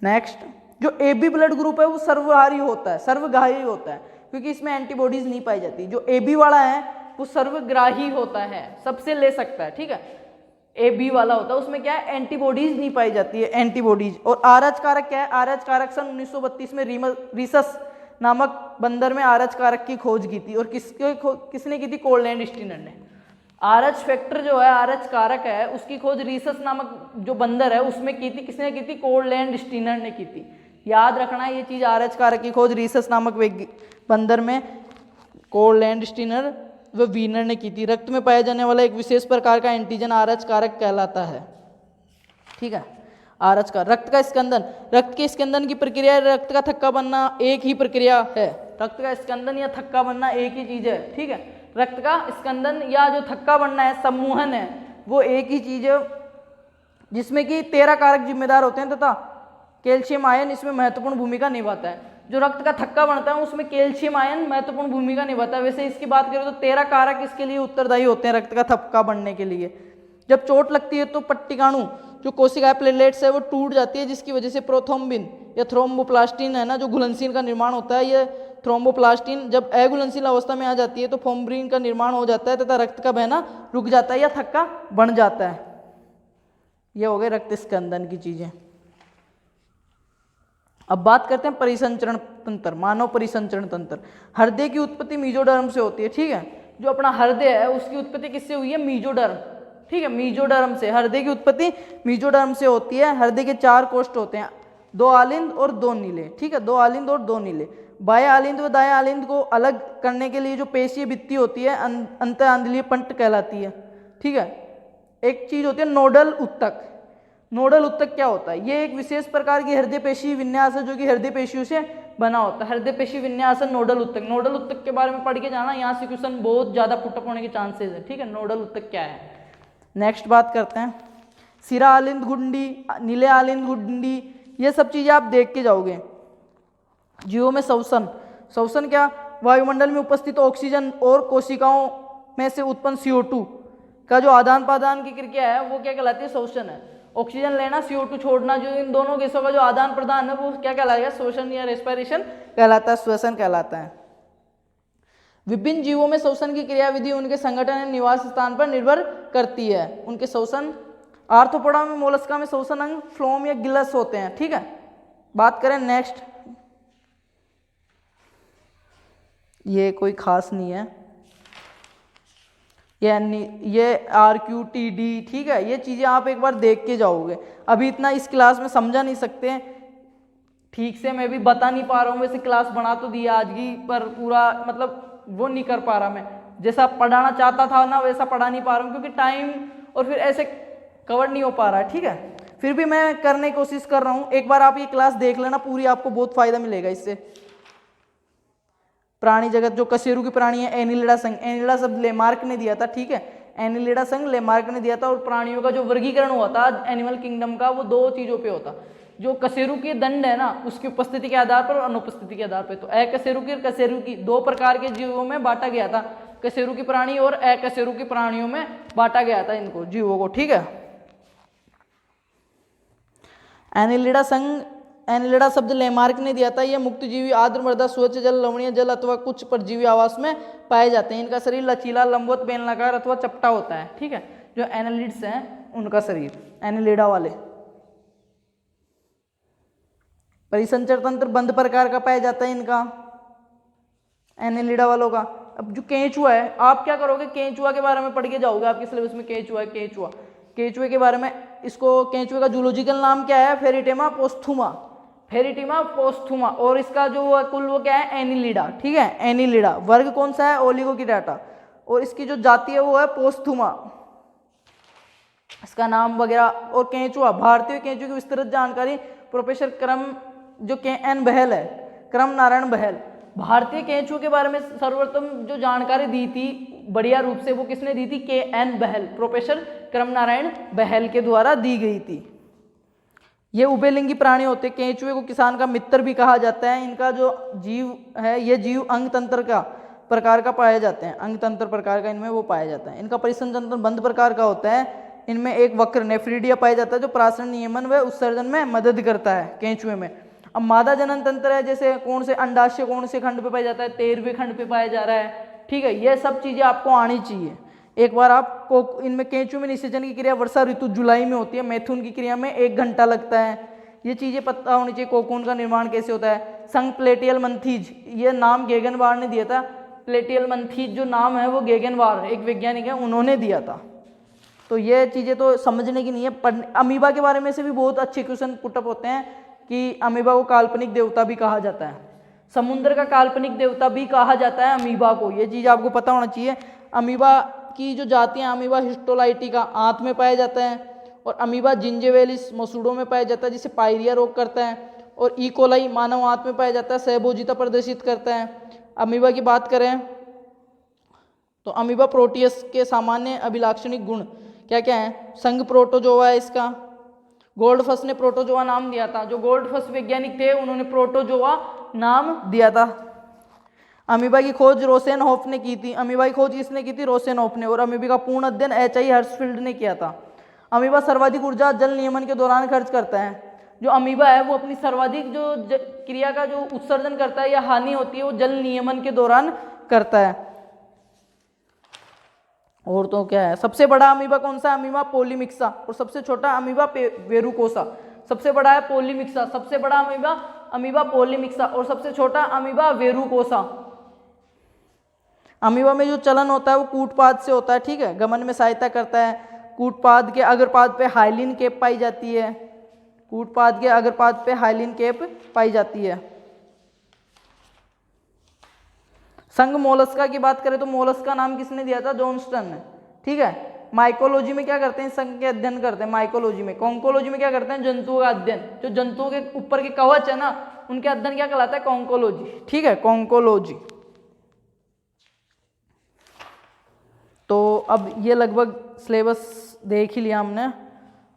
नेक्स्ट, जो ए बी ब्लड ग्रुप है वो सर्वहारी होता है, सर्वग्राही होता है, क्योंकि इसमें एंटीबॉडीज नहीं पाई जाती। जो ए बी वाला है वो सर्वग्राही होता है, सबसे ले सकता है, ठीक है। ए बी वाला होता है उसमें क्या है, एंटीबॉडीज नहीं पाई जाती है, एंटीबॉडीज। और आरएच कारक क्या है, आरएच कारक सन 1932 में रीसस नामक बंदर में आरएच कारक की खोज की थी। और किसने की थी? कोललैंड स्टीनर ने। आरएच फैक्टर जो है, आरएच कारक है, उसकी खोज रीसस नामक जो बंदर है उसमें की थी। किसने की थी? कोललैंड स्टीनर ने की थी। याद रखना ये चीज, आरएच कारक की खोज रीसस नामक बंदर में कोललैंड स्टीनर व वीनर ने की थी। रक्त में पाया जाने वाला एक विशेष प्रकार का एंटीजन आरएच कारक कहलाता है। ठीक है, आरएच कारक। रक्त का स्कंदन, रक्त के स्कंदन की प्रक्रिया, रक्त का थक्का बनना एक ही प्रक्रिया है। रक्त का स्कंदन या थक्का बनना एक ही चीज है। ठीक है, रक्त का स्कंदन या जो थक्का बनना है, सम्मोहन है, वो एक ही चीज है, जिसमें कि 13 कारक जिम्मेदार होते हैं तथा कैल्शियम आयन इसमें महत्वपूर्ण भूमिका निभाता है। जो रक्त का थक्का बनता है उसमें कैल्शियम आयन महत्वपूर्ण भूमिका निभाता है। वैसे इसकी बात करें तो 13 कारक इसके लिए उत्तरदायी होते हैं रक्त का थक्का बनने के लिए। जब चोट लगती है तो पट्टिकाणु जो कोशिका प्लेटलेट्स है वो टूट जाती है, जिसकी वजह से प्रोथ्रोम्बिन या थ्रोम्बोप्लास्टिन है ना, जो घुलनशील का निर्माण होता है, ये थ्रोम्बोप्लास्टिन जब अघुलनशील अवस्था में आ जाती है तो फोम्ब्रिन का निर्माण हो जाता है तथा रक्त का बहना रुक जाता है या थक्का बन जाता है। ये हो गए रक्त स्कंदन की चीजें। अब बात करते हैं परिसंचरण तंत्र, मानव परिसंचरण तंत्र। हृदय की उत्पत्ति मीजोडर्म से होती है। ठीक है, जो अपना हृदय है उसकी उत्पत्ति किससे हुई है? मीजोडर्म। ठीक है, मीजोडर्म से। हृदय की उत्पत्ति मीजोडर्म से होती है। हृदय के 4 कोष्ठ होते हैं, 2 आलिंद और 2 नीले। ठीक है, 2 आलिंद और 2 नीले। बाएं आलिंद व दाएं आलिंद को अलग करने के लिए जो पेशीय भित्ति होती है अंत आंदोलीय पंट कहलाती है। ठीक है, एक चीज होती है नोडल उत्तक। नोडल उत्तक क्या होता है? ये एक विशेष प्रकार की हृदय पेशी विन्यास है जो कि हृदय पेशियों से बना होता है। हृदय पेशी विन्यास है नोडल उत्तक। नोडल उत्तक के बारे में पढ़ के जाना, यहाँ से क्वेश्चन बहुत ज्यादा पुटअप होने के चांसेस है। ठीक है, नोडल उत्तक क्या है। नेक्स्ट बात करते हैं सिरा आलिंद गुंडी, नीले आलिंद गुंडी, ये सब चीजें आप देख के जाओगे। जीवों में श्वसन, श्वसन क्या? वायुमंडल में उपस्थित ऑक्सीजन और कोशिकाओं में से उत्पन्न CO2 का जो आदान प्रदान की क्रिया है वो क्या कहलाती है? श्वसन है। ऑक्सीजन लेना, CO2 छोड़ना, जो इन दोनों गैसों का जो आदान प्रदान है वो क्या कहलाएगा? श्वसन या रेस्पिरेशन कहलाता है, श्वसन कहलाता है। विभिन्न जीवों में श्वसन की क्रियाविधि उनके संगठन या निवास स्थान पर निर्भर करती है। उनके श्वसन, आर्थ्रोपोडा में, मोलस्का में श्वसन अंग फ्लोम या गिलस होते हैं। ठीक है, बात करें नेक्स्ट, ये कोई खास नहीं है, ये RQTD। ठीक है, ये चीजें आप एक बार देख के जाओगे। अभी इतना इस क्लास में समझा नहीं सकते ठीक से, मैं भी बता नहीं पा रहा हूँ। वैसे क्लास बना तो दिया आज की, पर पूरा मतलब वो नहीं कर पा रहा मैं, जैसा पढ़ाना चाहता था ना वैसा पढ़ा नहीं पा रहा हूँ, क्योंकि टाइम और फिर ऐसे कवर नहीं हो पा रहा है। ठीक है, फिर भी मैं करने की कोशिश कर रहा हूँ। एक बार आप ये क्लास देख लेना पूरी, आपको बहुत फायदा मिलेगा इससे। प्राणी जगत, जो कशेरुकी प्राणी है, एनिलिडा संघ, एनिलिडा शब्द लेमार्क ने दिया था। ठीक है, एनिलिडा संघ लेमार्क ने दिया था। और प्राणियों का जो वर्गीकरण हुआ था एनिमल किंगडम का, वो 2 चीजों पे होता। जो कशेरुकी दंड है ना, उसकी उपस्थिति के आधार पर और अनुपस्थिति के आधार पर। तो अकशेरुकी और कशेरुकी 2 प्रकार के जीवों में बांटा गया था। कशेरुकी प्राणी और अकशेरुकी प्राणियों में बांटा गया था इनको, जीवों को। ठीक है, एनिलिडा संघ, एनिलिडा शब्द लेमार्क ने दिया था। ये मुक्तजीवी, आर्द्र मृदा, स्वच्छ जल, लवणीय जल अथवा कुछ परजीवी आवास में पाए जाते हैं। इनका शरीर लचीला, लंबवत, बेलनाकार अथवा चपटा होता है। ठीक है, जो एनालिड्स हैं उनका शरीर, एनिलिडा वाले। परिसंचर तंत्र बंद प्रकार का पाया जाता है इनका, एनिलिडा वालों का। अब जो केंचुआ है, आप क्या करोगे? केंचुआ के बारे में पढ़ के जाओगे आपके सिलेबस में। केंचुआ है, केंचुआ, केंचुए के बारे में, इसको केंचुए का जूलॉजिकल नाम क्या है? फेरिटेमा पोस्थुमा, फेरिटिमा पोस्थुमा। और इसका जो कुल वो क्या है? एनिलिडा। ठीक है, एनिलिडा। वर्ग कौन सा है? ओलिगोकिटाटा। और इसकी जो जाति है वो है पोस्थुमा, इसका नाम वगैरह। और केंचुआ, भारतीय केंचुए की विस्तृत जानकारी प्रोफेसर क्रम जो KN बहल है, क्रम नारायण बहल, भारतीय केंचुए के बारे में सर्वप्रथम जो जानकारी दी थी बढ़िया रूप से, वो किसने दी थी? KN बहल, प्रोफेसर क्रम नारायण बहल के द्वारा दी गई थी। ये उभयलिंगी प्राणी होते हैं। केंचुए को किसान का मित्र भी कहा जाता है। इनका जो जीव है, ये जीव अंग तंत्र का प्रकार का पाए जाते हैं, अंग तंत्र प्रकार का इनमें वो पाया जाता है। इनका परिसंचरण तंत्र बंद प्रकार का होता है। इनमें एक वक्र नेफ्रिडिया पाया जाता है जो प्राशन, नियमन व उत्सर्जन में मदद करता है केंचुए में। अब मादा जनन तंत्र है, जैसे कौन से अंडाशय कौन से खंड पे पाया जाता है? 13वें खंड पे पाया जा रहा है। ठीक है, ये सब चीजें आपको आनी चाहिए। एक बार आपको इनमें केंचुए में निषेचन की क्रिया वर्षा ऋतु जुलाई में होती है। मैथुन की क्रिया में 1 घंटा लगता है। ये चीज़ें पता होनी चाहिए। कोकून का निर्माण कैसे होता है। संग प्लेटियलमंथीज, ये नाम गेगनवार ने दिया था। प्लेटियलमंथीज जो नाम है वो गेगनवार एक वैज्ञानिक है, उन्होंने दिया था। तो ये चीज़ें तो समझने की नहीं है। अमीबा के बारे में से भी बहुत अच्छे क्वेश्चन पुटअप होते हैं कि अमीबा को काल्पनिक देवता भी कहा जाता है, समुद्र का काल्पनिक देवता भी कहा जाता है अमीबा को। ये चीज़ आपको पता होना चाहिए। अमीबा की जो जातियाँ, अमीबा हिस्टोलाइटिका आंत में पाया जाता है, और अमीबा जिंजेवेलिस मसूड़ों में पाया जाता है जिसे पायरिया रोग करता है, और इकोलाई मानव आंत में पाया जाता है, सहभोजिता प्रदर्शित करता है। अमीबा की बात करें तो अमीबा प्रोटियस के सामान्य अभिलाक्षणिक गुण क्या क्या है। संघ प्रोटोजोआ है इसका। गोल्डफस ने प्रोटोजोआ नाम दिया था, जो गोल्डफस वैज्ञानिक थे उन्होंने प्रोटोजोआ नाम दिया था। अमीबा की खोज रोसेनहोफ ने की थी। अमीबा की खोज किसने की थी? रोसेनहोफ ने। और अमीबा का पूर्ण अध्ययन एच.आई. हर्ट्सफील्ड ने किया था। अमीबा सर्वाधिक ऊर्जा जल नियमन के दौरान खर्च करता है। जो अमीबा है वो अपनी सर्वाधिक जो क्रिया का जो उत्सर्जन करता है या हानि होती है वो जल नियमन के दौरान करता है। और तो क्या है, सबसे बड़ा अमीबा कौन सा? अमीबा पोलीमिक्सा। और सबसे छोटा अमीबा वेरुकोसा। सबसे बड़ा है पोलीमिक्सा, सबसे बड़ा अमीबा अमीबा पोलीमिक्सा, और सबसे छोटा अमीबा वेरुकोसा। अमीबा में जो चलन होता है वो कूटपाद से होता है, ठीक है, गमन में सहायता करता है। कूटपाद के अग्रपाद पे हाइलिन केप पाई जाती है। कूटपाद के अग्रपाद पे हाइलिन केप पाई जाती है। संघ मोलस्का की बात करें तो मोलस्का का नाम किसने दिया था? जॉनस्टन ने, ठीक है। माइकोलॉजी में क्या करते हैं? संघ के अध्ययन करते हैं माइकोलॉजी में। कॉन्कोलॉजी में क्या करते हैं? जंतुओं का अध्ययन। जो जंतुओं के ऊपर के कवच है ना उनके अध्ययन क्या कहलाता है? कॉन्कोलॉजी, ठीक है, कॉन्कोलॉजी। तो अब ये लगभग सिलेबस देख ही लिया हमने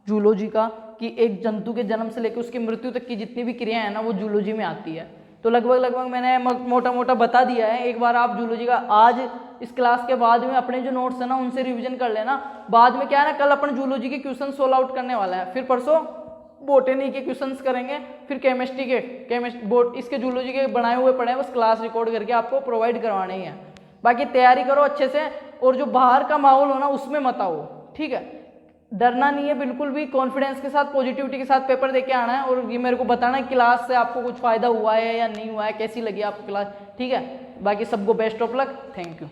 जूलॉजी का, कि एक जंतु के जन्म से लेकर उसकी मृत्यु तक की जितनी भी क्रियाएं हैं ना वो जूलॉजी में आती है। तो लगभग मैंने मोटा मोटा बता दिया है। एक बार आप जूलॉजी का आज इस क्लास के बाद में अपने जो नोट्स है ना उनसे रिवीजन कर लेना। बाद में क्या है ना, कल अपन जूलॉजी के क्वेश्चन सोल्व आउट करने वाला है, फिर परसों बोटनी के क्वेश्चंस करेंगे, फिर केमिस्ट्री के इसके जूलॉजी के बनाए हुए पड़े हैं, बस क्लास रिकॉर्ड करके आपको प्रोवाइड करवाने ही है। बाकी तैयारी करो अच्छे से, और जो बाहर का माहौल हो ना उसमें मत आओ, ठीक है। डरना नहीं है बिल्कुल भी, कॉन्फिडेंस के साथ पॉजिटिविटी के साथ पेपर देके आना है, और ये मेरे को बताना है क्लास से आपको कुछ फायदा हुआ है या नहीं हुआ है, कैसी लगी आपको क्लास, ठीक है। बाकी सबको best of luck, thank you.